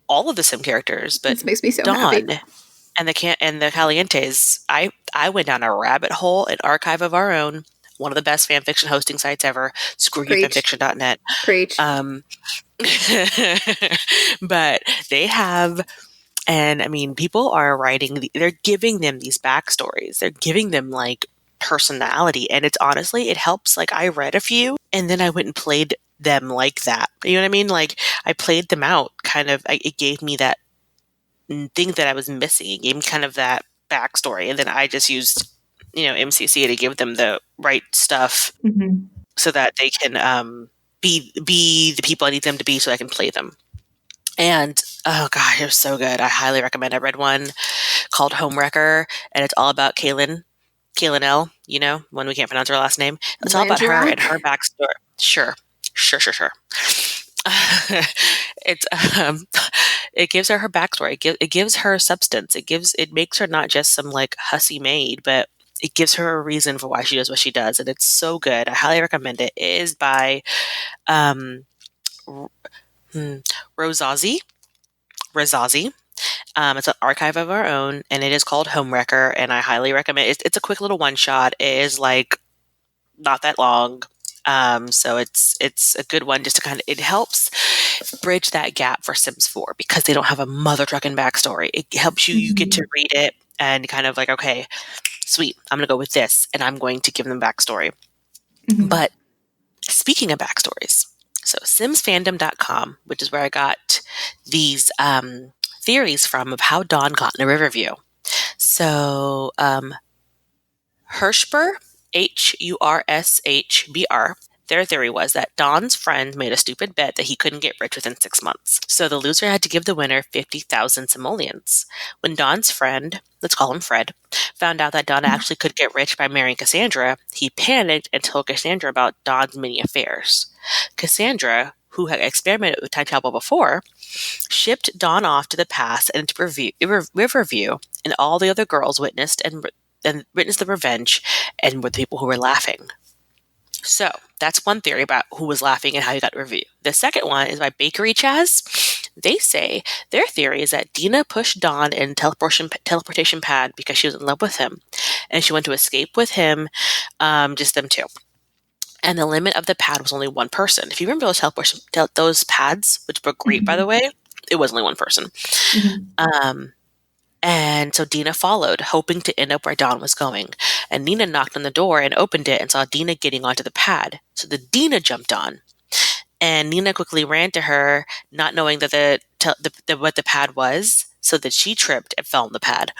all of the Sim characters, but this makes me so Dawn happy. and the Calientes. I went down a rabbit hole, an archive of our own, one of the best fan fiction hosting sites ever. ScrewYouFanfiction.net. Preach. But they have. And I mean, people are writing, they're giving them these backstories. They're giving them like personality. And it's honestly, it helps. Like, I read a few and then I went and played them like that. You know what I mean? Like, I played them out kind of, it gave me that thing that I was missing. It gave me kind of that backstory. And then I just used, MCC to give them the right stuff so that they can be the people I need them to be so I can play them. And oh god, it was so good. I highly recommend. I read one called Homewrecker, and it's all about Kaylin L, when we can't pronounce her last name. It's all about her and her backstory. Sure. It's it gives her backstory. It gives her substance. It makes her not just some like hussy maid, but it gives her a reason for why she does what she does, and it's so good. I highly recommend it. It is by Rozazi. It's an archive of our own, and it is called Homewrecker, and I highly recommend it. It's a quick little one-shot. It is like not that long. So it's a good one just to kind of, it helps bridge that gap for Sims 4 because they don't have a mother trucking backstory. It helps you get to read it and kind of like, okay, sweet, I'm going to go with this, and I'm going to give them backstory. But speaking of backstories, so simsfandom.com, which is where I got these theories from of how Dawn got in a Riverview. So Hirschber, Hurshbr, their theory was that Dawn's friend made a stupid bet that he couldn't get rich within 6 months. So the loser had to give the winner 50,000 simoleons. When Dawn's friend, let's call him Fred, found out that Dawn actually could get rich by marrying Cassandra, he panicked and told Cassandra about Dawn's many affairs. Cassandra, who had experimented with time travel before, shipped Dawn off to the past and into Riverview, and all the other girls witnessed the revenge and were the people who were laughing. So that's one theory about who was laughing and how he got Riverview. The second one is by Bakery Chaz. They say their theory is that Dina pushed Don in teleportation pad because she was in love with him, and she wanted to escape with him, just them two. And the limit of the pad was only one person. If you remember those pads, which were great, by the way, it was only one person. And so Dina followed, hoping to end up where Don was going. And Nina knocked on the door and opened it and saw Dina getting onto the pad. So the Dina jumped on. And Nina quickly ran to her, not knowing that what the pad was, so that she tripped and fell on the pad.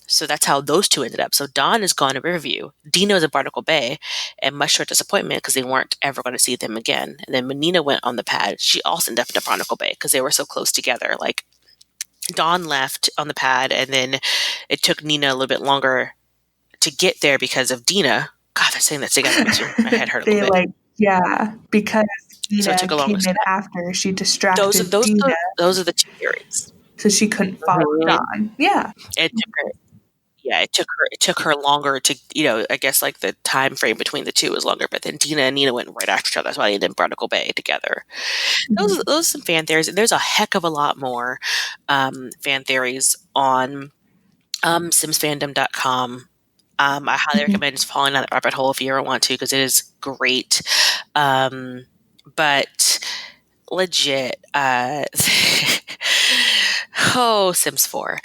So that's how those two ended up. So Don is gone in Riverview. Dina is in Barnacle Bay, and much to her disappointment because they weren't ever going to see them again. And then when Nina went on the pad, she also ended up in Barnacle Bay because they were so close together. Like, Don left on the pad, and then it took Nina a little bit longer to get there because of Dina. God, they're saying that together. Makes my head hurt a little bit. Because Dina came in after, she distracted Dina. Those are the two theories. So she couldn't follow Don. Yeah. It took her longer to, I guess like the time frame between the two was longer, but then Dina and Nina went right after each other. That's why they ended in Barnacle Bay together. Those are some fan theories. And there's a heck of a lot more fan theories on simsfandom.com. I highly recommend just falling down that rabbit hole if you ever want to, because it is great. But legit, Sims 4.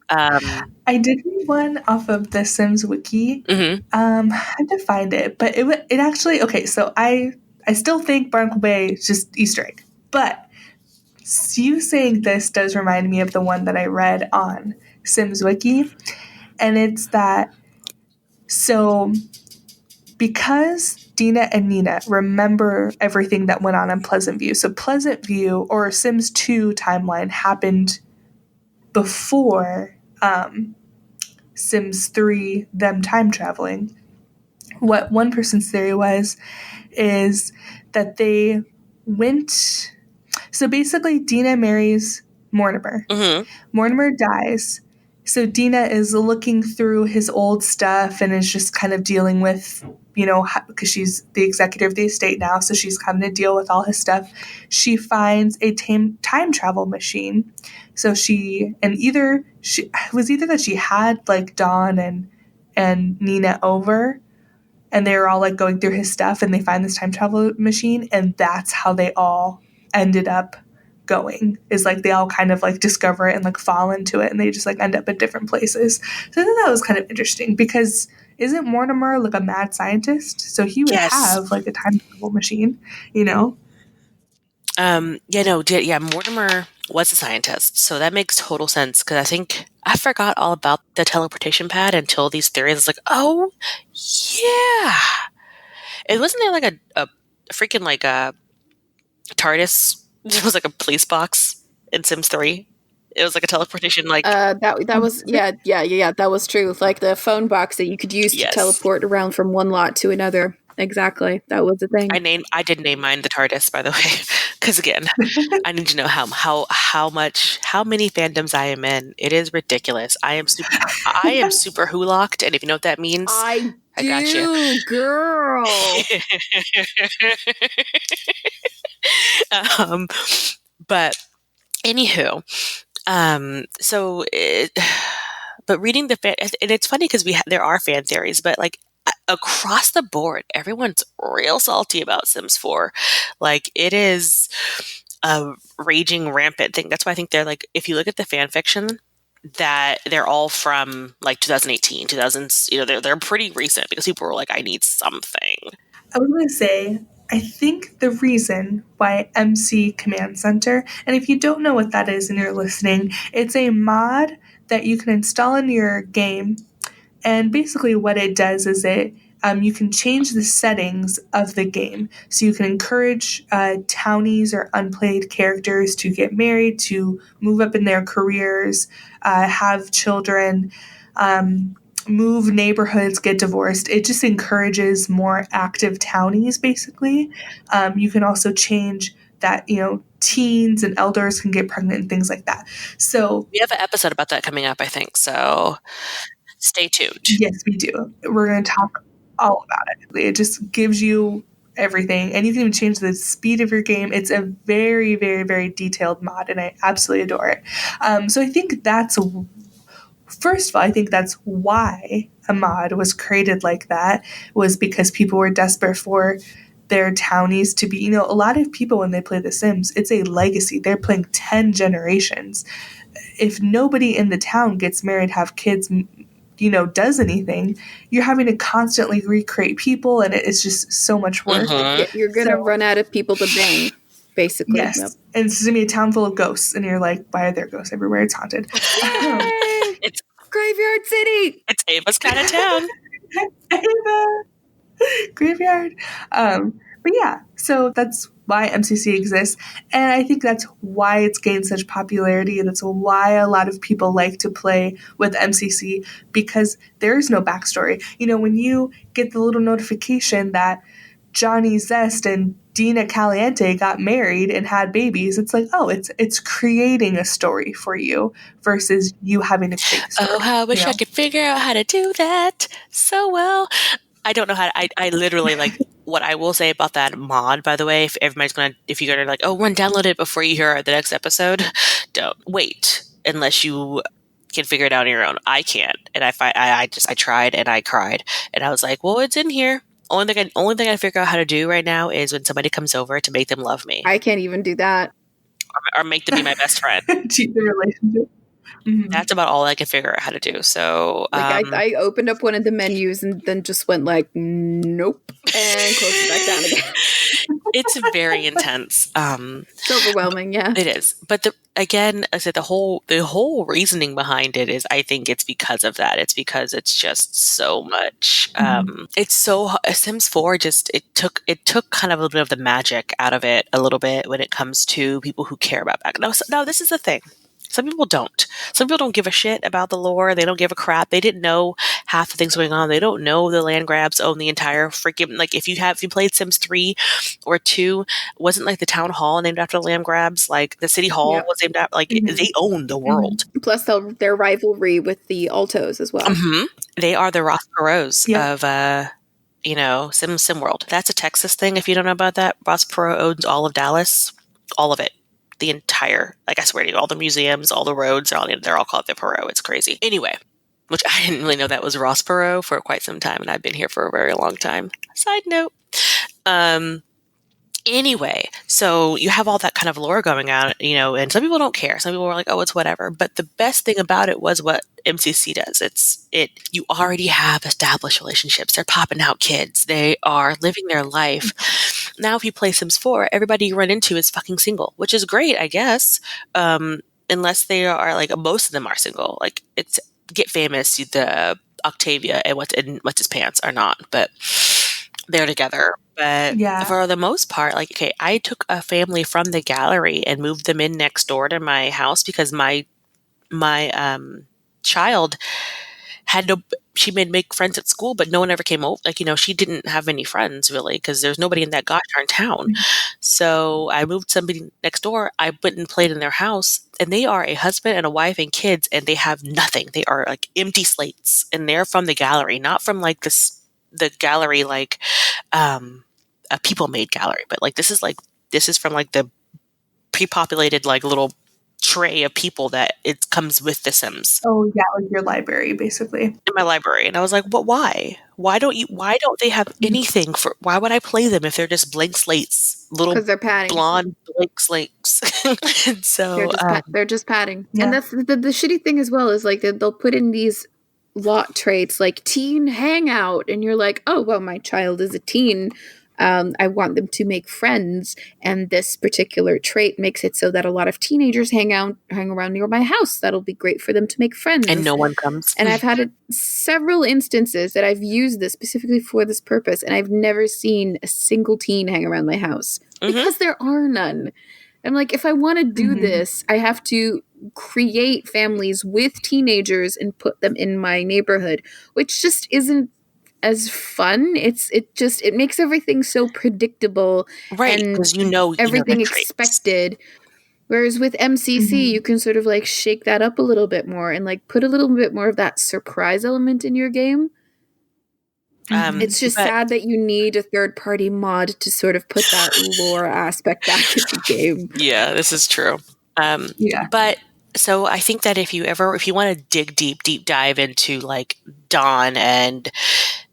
I did read one off of the Sims wiki. I had to find it, but it actually, okay, so I still think Barnacle Bay is just Easter egg, but you saying this does remind me of the one that I read on Sims wiki, and it's that, so because Dina and Nina remember everything that went on in Pleasant View, so Pleasant View or Sims 2 timeline happened before Sims 3, them time traveling. What one person's theory is that they went. So basically, Dina marries Mortimer. Mortimer dies. So Dina is looking through his old stuff and is just kind of dealing with, because she's the executive of the estate now, so she's coming to deal with all his stuff. She finds a time travel machine. So it was either that she had like Don and Nina over, and they were all like going through his stuff, and they find this time travel machine, and that's how they all ended up going, is like they all kind of like discover it and like fall into it, and they just like end up at different places. So I thought that was kind of interesting, because isn't Mortimer like a mad scientist? So he would have like a time travel machine, Mortimer was a scientist, so that makes total sense, because I think I forgot all about the teleportation pad until these theories. It's like, oh yeah, it wasn't there like a freaking like a TARDIS. It was like a police box in Sims 3. It was like a teleportation, like that was that was true. Like the phone box that you could use to teleport around from one lot to another. Exactly, that was the thing. I did name mine the TARDIS, by the way, because again, I need to know how many fandoms I am in. It is ridiculous. I am super Who-locked, and if you know what that means, I got you, girl. But anywho, but reading the fan, and it's funny because there are fan theories, but like across the board, everyone's real salty about Sims 4. Like, it is a raging rampant thing. That's why I think they're like, if you look at the fan fiction, that they're all from like 2018, 2000s. They're pretty recent, because people were like, I need something. I was going to say, I think the reason why MC Command Center, and if you don't know what that is and you're listening, it's a mod that you can install in your game. And basically what it does is you can change the settings of the game. So you can encourage townies or unplayed characters to get married, to move up in their careers, have children, move neighborhoods, get divorced. It just encourages more active townies, basically. You can also change that, teens and elders can get pregnant and things like that. So we have an episode about that coming up, I think. So stay tuned. Yes, we do. We're going to talk all about it. It just gives you everything, and you can even change the speed of your game. It's a very, very, very detailed mod, and I absolutely adore it. So I think that's, first of all, I think that's why a mod was created like that, was because people were desperate for their townies to be, a lot of people when they play The Sims, it's a legacy. They're playing 10 generations. If nobody in the town gets married, have kids, does anything, you're having to constantly recreate people, and it's just so much work. You're gonna run out of people to bang, basically. Yes. Yep. And it's gonna be a town full of ghosts, and you're like, why are there ghosts everywhere? It's haunted. It's Graveyard City. It's Ava's kind of town. Ava Graveyard. But yeah, so that's why MCC exists, and I think that's why it's gained such popularity, and that's why a lot of people like to play with MCC, because there is no backstory. When you get the little notification that Johnny Zest and Dina Caliente got married and had babies, it's like, oh, it's creating a story for you versus you having to create a story. Oh, how I wish I could figure out how to do that so well. I don't know how to, I literally, like, what I will say about that mod, by the way, if you're going to like, oh, run, download it before you hear the next episode, don't wait unless you can figure it out on your own. I can't. And I tried and I cried and I was like, well, it's in here. Only thing I figure out how to do right now is when somebody comes over to make them love me. I can't even do that. Or make them be my best friend. Cheat the relationship. Mm-hmm. That's about all I can figure out how to do. So, I opened up one of the menus and then just went like, nope, and closed it back down again. It's very intense. It's overwhelming, yeah. It is. But again, I said the whole reasoning behind it is, I think it's because of that. It's because it's just so much. It's so Sims 4 just it took kind of a little bit of the magic out of it a little bit when it comes to people who care about back. Now this is the thing. Some people don't. Some people don't give a shit about the lore. They don't give a crap. They didn't know half the things going on. They don't know the land grabs own the entire freaking, like, if you played Sims 3 or 2, wasn't like the town hall named after the land grabs, like the city hall was named after, like they own the world. Plus their rivalry with the Altos as well. They are the Ross Perot's of Sim World. That's a Texas thing if you don't know about that. Ross Perot owns all of Dallas. All of it. The entire, like, I swear to you, all the museums, all the roads, they're all called the Perot. It's crazy. Anyway, which I didn't really know that was Ross Perot for quite some time, and I've been here for a very long time. Side note. Anyway, so you have all that kind of lore going on, and some people don't care. Some people are like, oh, it's whatever. But the best thing about it was what MCC does. You already have established relationships. They're popping out kids. They are living their life. Now, if you play Sims 4, everybody you run into is fucking single, which is great, I guess. Unless they are, like, most of them are single. Like, it's Get Famous, the Octavia and What's His Pants are not, but they're together. But for the most part, like, okay, I took a family from the gallery and moved them in next door to my house because my child had she made make friends at school, but no one ever came over. Like, she didn't have any friends really because there's nobody in that gosh darn town. So I moved somebody next door. I went and played in their house, and they are a husband and a wife and kids, and they have nothing. They are like empty slates, and they're from the gallery, not from like the gallery, like a people made gallery, but like this is from like the pre-populated like little tray of people that it comes with The Sims. Oh yeah, like your library, basically. In my library. And I was like, what, why? Why don't they have anything why would I play them if they're just blank slates? Little they're padding. Blonde blank slates. So they're just padding. Yeah. And that's the shitty thing as well, is like they'll put in these lot traits like teen hangout, and you're like, oh well, my child is a teen. I want them to make friends, and this particular trait makes it so that a lot of teenagers hang around near my house. That'll be great for them to make friends. And no one comes. And I've had several instances that I've used this specifically for this purpose, and I've never seen a single teen hang around my house because there are none. I'm like, if I want to do this, I have to create families with teenagers and put them in my neighborhood, which just isn't as fun. It makes everything so predictable, right? Because everything expected. Whereas with MCC, you can sort of like shake that up a little bit more and like put a little bit more of that surprise element in your game. It's just sad that you need a third-party mod to sort of put that lore aspect back into the game. Yeah, this is true. But so I think that if you want to dig deep dive into like Don and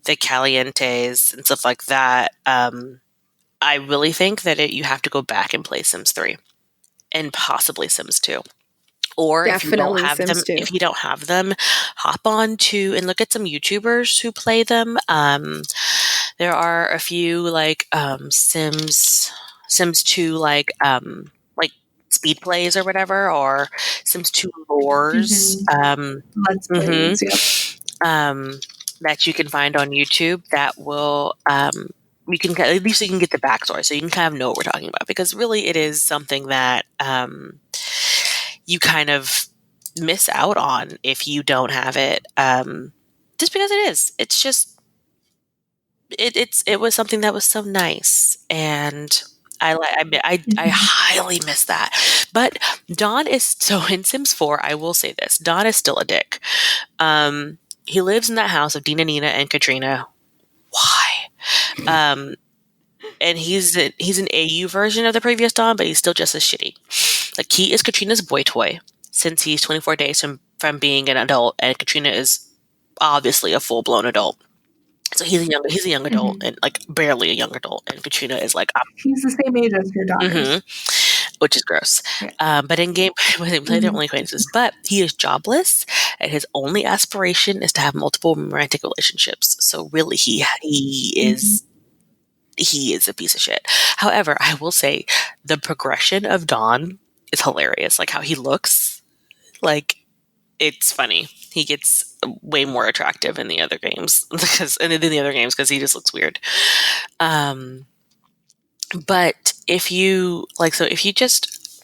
the Calientes and stuff like that, I really think that you have to go back and play Sims 3 and possibly Sims 2. Or Definitely if you don't have them, hop on to and look at some YouTubers who play them. There are a few like Sims 2 like speed plays or whatever, or Sims 2 lores. Let's plays, that you can find on YouTube that will you can at least you can get the backstory, so you can kind of know what we're talking about, because really it is something that you kind of miss out on if you don't have it, just because it's just it was something that was so nice, and I highly miss that. But Don is so in Sims 4. I will say this: Don is still a dick. He lives in that house of Dina, Nina, and Katrina. Why? And he's an AU version of the previous Don, but he's still just as shitty. Like, he is Katrina's boy toy since he's 24 days from being an adult, and Katrina is obviously a full-blown adult. So he's a young adult, and like barely a young adult, and Katrina is like he's the same age as your daughters, which is gross. Yeah. But in game, they play their only acquaintances. But he is jobless, and his only aspiration is to have multiple romantic relationships. So really, he is a piece of shit. However, I will say the progression of Don is hilarious. Like how he looks, like it's funny. He gets way more attractive in the other games because he just looks weird. But if you just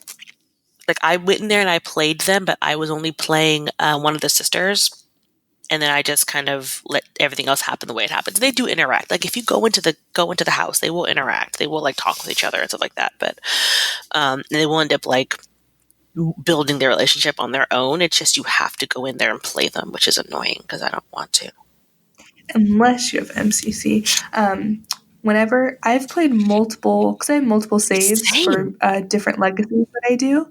like, I went in there and I played them, but I was only playing one of the sisters, and then I just kind of let everything else happen the way it happens. They do interact. Like if you go into the house, they will interact. They will like talk with each other and stuff like that. But they will end up like building their relationship on their own. It's just you have to go in there and play them, which is annoying because I don't want to. Unless you have MCC. Whenever I've played multiple, because I have multiple saves for different legacies that I do,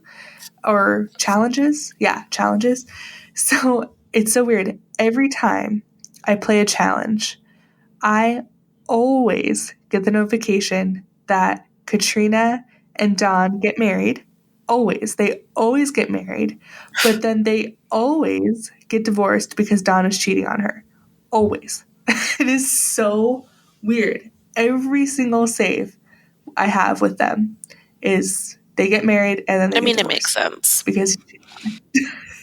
or challenges. Yeah, challenges. So it's so weird. Every time I play a challenge, I always get the notification that Katrina and Don get married. Always. They always get married, but then they always get divorced because Don is cheating on her. Always. It is so weird. Every single save I have with them is they get married and then they get divorced. It makes sense. Because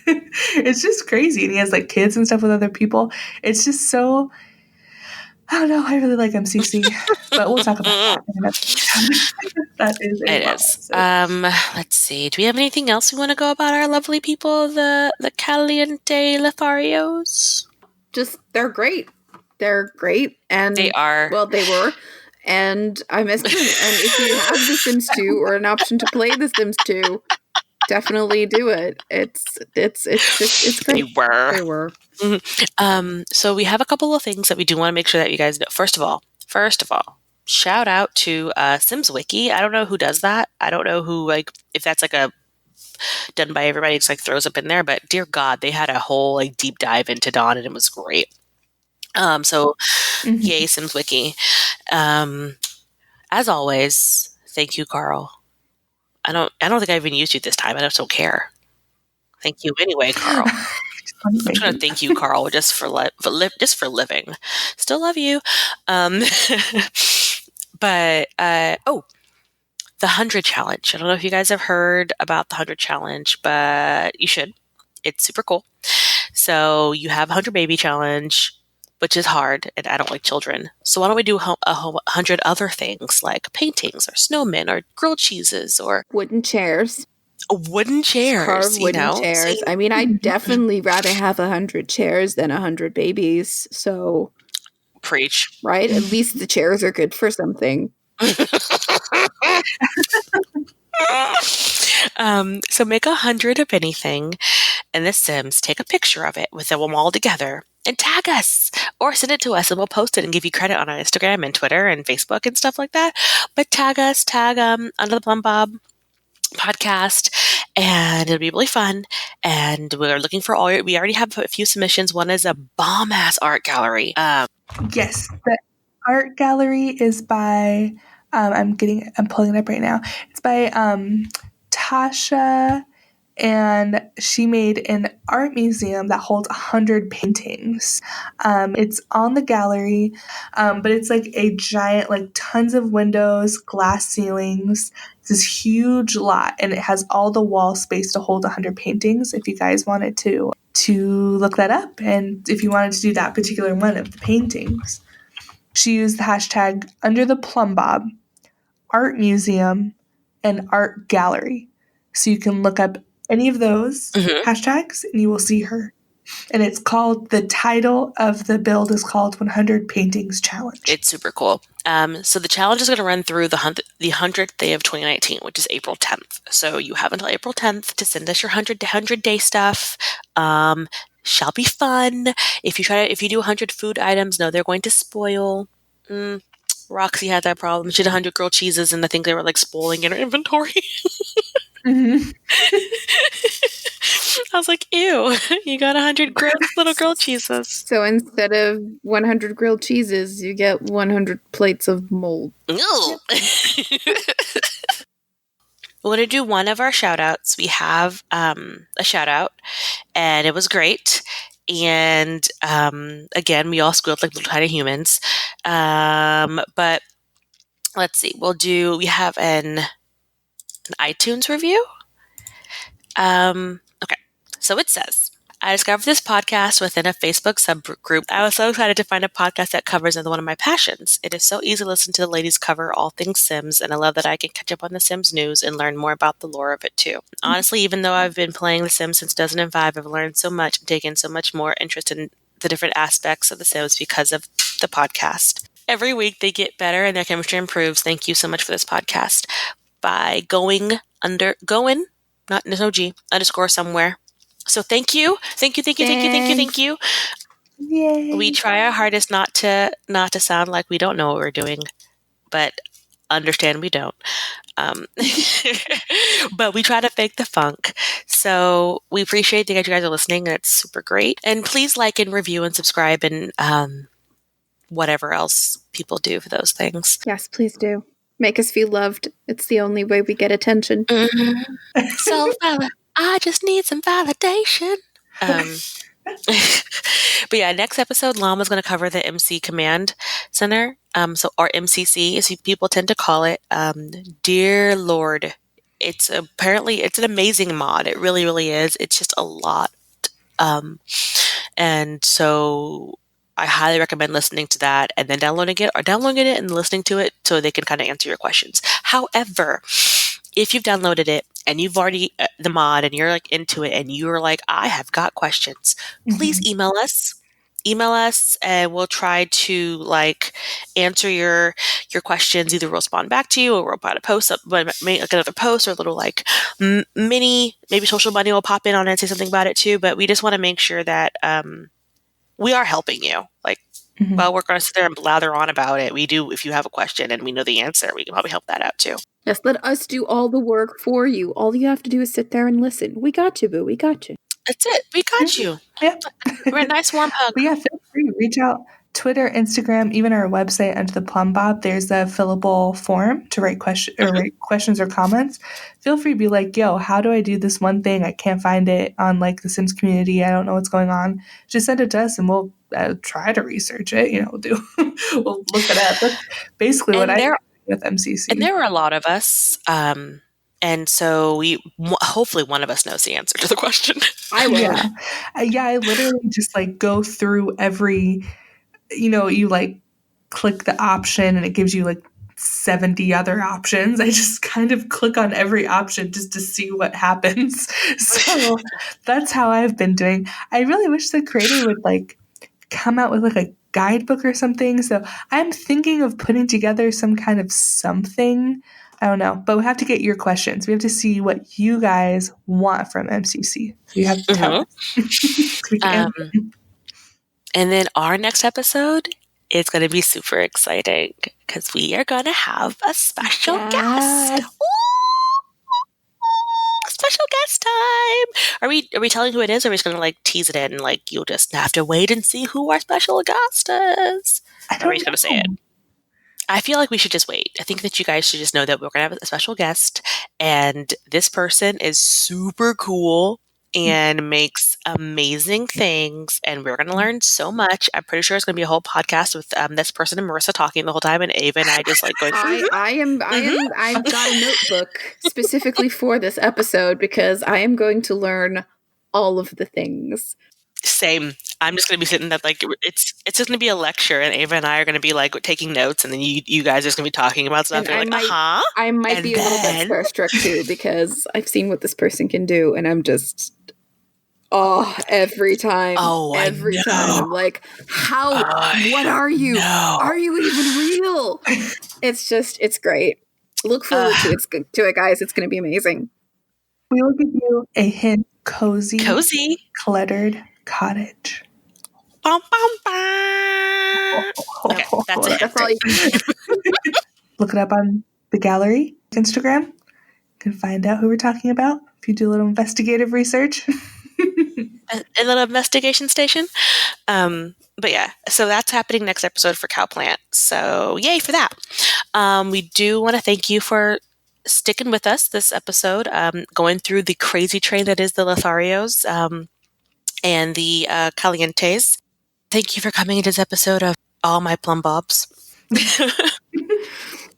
it's just crazy. And he has like kids and stuff with other people. It's just so, I don't know. I really like MCC, but we'll talk about that. That is it is. Let's see. Do we have anything else we want to go about our lovely people, the Caliente Lotharios? Just they're great. They're great, and they are. Well, they were, and I miss them. And if you have The Sims 2 or an option to play The Sims 2, definitely do it. It's great. They were. Mm-hmm. So we have a couple of things that we do want to make sure that you guys know. First of all, shout out to Sims Wiki. I don't know who does that. I don't know who, like, if that's like a done by everybody, it's like throws up in there. But dear God, they had a whole like deep dive into Dawn, and it was great. Yay, Sims Wiki. As always, thank you, Carl. I don't think I even used you this time. I don't care. Thank you anyway, Carl. I'm trying to thank you, Carl, just for living. Still love you. But the 100 challenge. I don't know if you guys have heard about the 100 challenge, but you should. It's super cool. So you have 100 baby challenge, which is hard, and I don't like children. So why don't we do 100 other things like paintings or snowmen or grilled cheeses or wooden chairs. Wooden chairs. Carved wooden chairs. I mean, I'd definitely rather have 100 chairs than 100 babies. So preach. Right? At least the chairs are good for something. So make 100 of anything in The Sims, take a picture of it with them all together, and tag us or send it to us and we'll post it and give you credit on our Instagram and Twitter and Facebook and stuff like that. But tag us, Under the Plumbob podcast, and it'll be really fun. And we're looking for we already have a few submissions. One is a bomb-ass art gallery. Yes, the art gallery is by, I'm pulling it up right now. It's by Tasha, and she made an art museum that holds 100 paintings. It's on the gallery, but it's like a giant, like tons of windows, glass ceilings. It's this huge lot, and it has all the wall space to hold 100 paintings. If you guys wanted to look that up, and if you wanted to do that particular one of the paintings, she used the hashtag Under the Plumbob, Art Museum, and Art Gallery. So you can look up any of those hashtags and you will see her. And it's called, the title of the build is called 100 Paintings Challenge. It's super cool. So the challenge is going to run through the 100th day of 2019, which is April 10th. So you have until April 10th to send us your 100 day stuff. Shall be fun. If you do 100 food items, no, they're going to spoil. Roxy had that problem. She had 100 grilled cheeses, and I think they were like spoiling in her inventory. I was like, ew, you got 100 little grilled cheeses. So instead of 100 grilled cheeses, you get 100 plates of mold. No. We're going to do one of our shout outs. We have a shout out, and it was great. And again, we all squealed like little tiny humans. But let's see. We have an iTunes review. Okay. So it says, I discovered this podcast within a Facebook subgroup. I was so excited to find a podcast that covers another one of my passions. It is so easy to listen to the ladies cover all things Sims, and I love that I can catch up on the Sims news and learn more about the lore of it too. Honestly, even though I've been playing The Sims since 2005, I've learned so much and taken so much more interest in the different aspects of The Sims because of the podcast. Every week they get better and their chemistry improves. Thank you so much for this podcast. By going, not no G, underscore somewhere. So thank you. Yay. We try our hardest not to sound like we don't know what we're doing, but understand we don't. But we try to fake the funk. So we appreciate that you guys are listening. It's super great. And please like and review and subscribe and whatever else people do for those things. Yes, please do. Make us feel loved. It's the only way we get attention. So I just need some validation. But yeah, next episode, Llama's going to cover the MC Command Center, or MCC, as people tend to call it. Dear Lord, it's an amazing mod. It really, really is. It's just a lot. And so I highly recommend listening to that and then downloading it and listening to it so they can kind of answer your questions. However, if you've downloaded it and you've already the mod and you're like into it and you're like, I have got questions, please email us and we'll try to like answer your questions. Either we'll respond back to you or we'll put a post up, like another post or a little like mini, maybe Social Bunny will pop in on it and say something about it too. But we just want to make sure that we are helping you. Like, while we're going to sit there and blather on about it, we do, if you have a question and we know the answer, we can probably help that out too. Yes, let us do all the work for you. All you have to do is sit there and listen. We got you, boo. We got you. That's it. We got you. Yeah. We're a nice warm hug. But yeah, feel free. Reach out. Twitter, Instagram, even our website, Under the Plumbob, there's a fillable form to write questions or comments. Feel free to be like, yo, how do I do this one thing? I can't find it on like the Sims community. I don't know what's going on. Just send it to us and we'll try to research it. We'll look it up. That's basically what I do with MCC. And there were a lot of us. And so hopefully one of us knows the answer to the question. I will. Yeah. I literally just like go through every, you like click the option and it gives you like 70 other options. I just kind of click on every option just to see what happens. So that's how I've been doing. I really wish the creator would like come out with like a guidebook or something. So I'm thinking of putting together some kind of something. I don't know, but we have to get your questions. We have to see what you guys want from MCC. So you have to tell us. And then our next episode is going to be super exciting because we are going to have a special guest. Special guest time. Are we telling who it is, or are we just going to like tease it in? Like you'll just have to wait and see who our special guest is. Or are we just going to say it? I feel like we should just wait. I think that you guys should just know that we're going to have a special guest, and this person is super cool and makes amazing things, and we're going to learn so much. I'm pretty sure it's going to be a whole podcast with this person and Marissa talking the whole time, and Ava and I just like going. I've got a notebook specifically for this episode because I am going to learn all of the things. Same. I'm just going to be sitting there like it's just going to be a lecture, and Ava and I are going to be like taking notes, and then you guys are just going to be talking about stuff. I might be a little bit starstruck too because I've seen what this person can do, and I'm just every time. Every time I'm like, how? What are you? Are you even real? It's great. Look forward to it, guys. It's going to be amazing. We will give you a hint: cozy, cluttered cottage. Bum, bum, bum. Okay, that's it. That's all you can do. Look it up on the gallery Instagram. You can find out who we're talking about if you do a little investigative research. A little investigation station. But yeah, so that's happening next episode for Cowplant. So yay for that. We do want to thank you for sticking with us this episode, going through the crazy train that is the Lotharios and the Calientes. Thank you for coming into this episode of All My Plumbobs.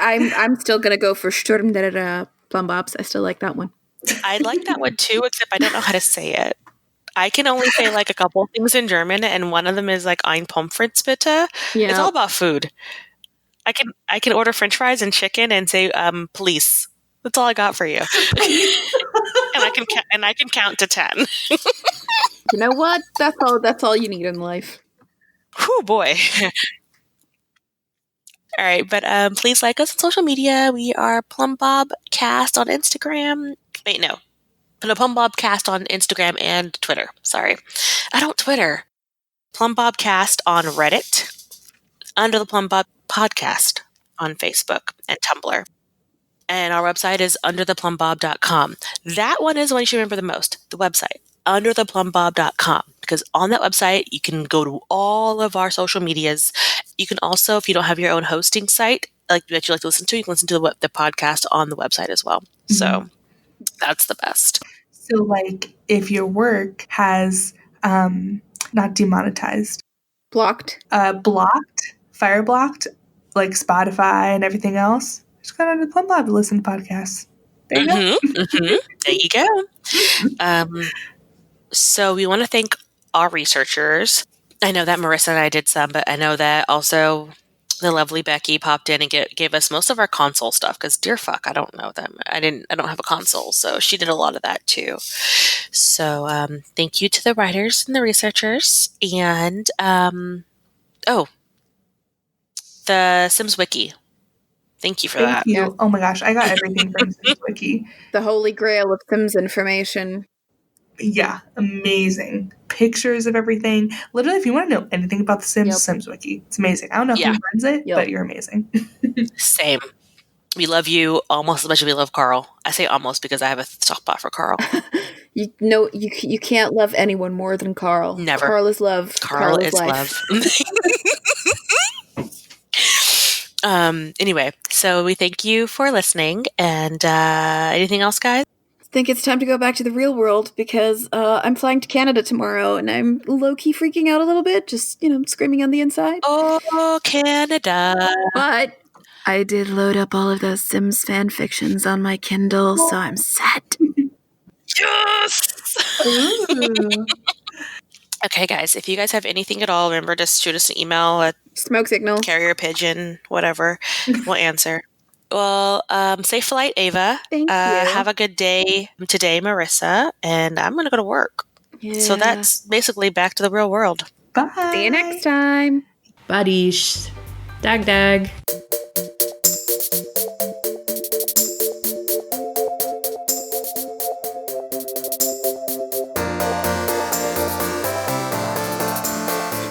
I'm still gonna go for Sturm der Plumbobs. I still like that one. I like that one too, except I don't know how to say it. I can only say like a couple of things in German, and one of them is like Ein Pommes bitte. Yeah. It's all about food. I can order French fries and chicken and say police. That's all I got for you. and I can count to 10. You know what? That's all you need in life. Whew, boy. All right, but please like us on social media. We are Plumbobcast on Instagram. Wait, no. Plumbobcast on Instagram and Twitter. Sorry. I don't Twitter. Plumbobcast on Reddit. Under the Plumbob Podcast on Facebook and Tumblr. And our website is undertheplumbob.com. That one is the one you should remember the most, the website, undertheplumbob.com. Because on that website, you can go to all of our social medias. You can also, if you don't have your own hosting site like that you like to listen to, you can listen to the podcast on the website as well. Mm-hmm. So that's the best. So like if your work has not demonetized. Blocked, fire blocked, like Spotify and everything else, just go to the Plumbob to listen to podcasts. There you go. Mm-hmm. There you go. So we want to thank our researchers. I know that Marissa and I did some, but I know that also the lovely Becky popped in and gave us most of our console stuff because dear fuck, I don't know them. I don't have a console, so she did a lot of that too. So thank you to the writers and the researchers, and the Sims Wiki. Thank you for that. Thank you. Yeah. Oh my gosh, I got everything from Sims Wiki. The holy grail of Sims information. Yeah, amazing. Pictures of everything. Literally, if you want to know anything about the Sims, Sims Wiki. It's amazing. I don't know who runs it, but you're amazing. Same. We love you almost as much as we love Carl. I say almost because I have a soft spot for Carl. You can't love anyone more than Carl. Never. Carl is love. Carl is life. Love. Anyway, so we thank you for listening. And anything else, guys? I think it's time to go back to the real world because I'm flying to Canada tomorrow and I'm low-key freaking out a little bit, just, screaming on the inside. Oh, Canada. But I did load up all of those Sims fan fictions on my Kindle, so I'm set. Yes! Okay, guys, if you guys have anything at all, remember to shoot us an email at smoke signal, carrier pigeon, whatever. We'll answer. Well, safe flight, Ava. Thank you. Have a good day today, Marissa. And I'm going to go to work. Yeah. So that's basically back to the real world. Bye. See you next time. Badish. Dag dag.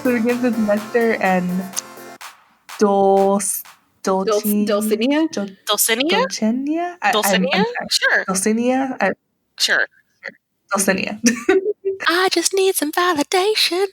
So it begins with nectar and Dulcinea? Dulcinea? I'm sorry. Sure. Dulcinea? Sure. Dulcinea. I just need some validation.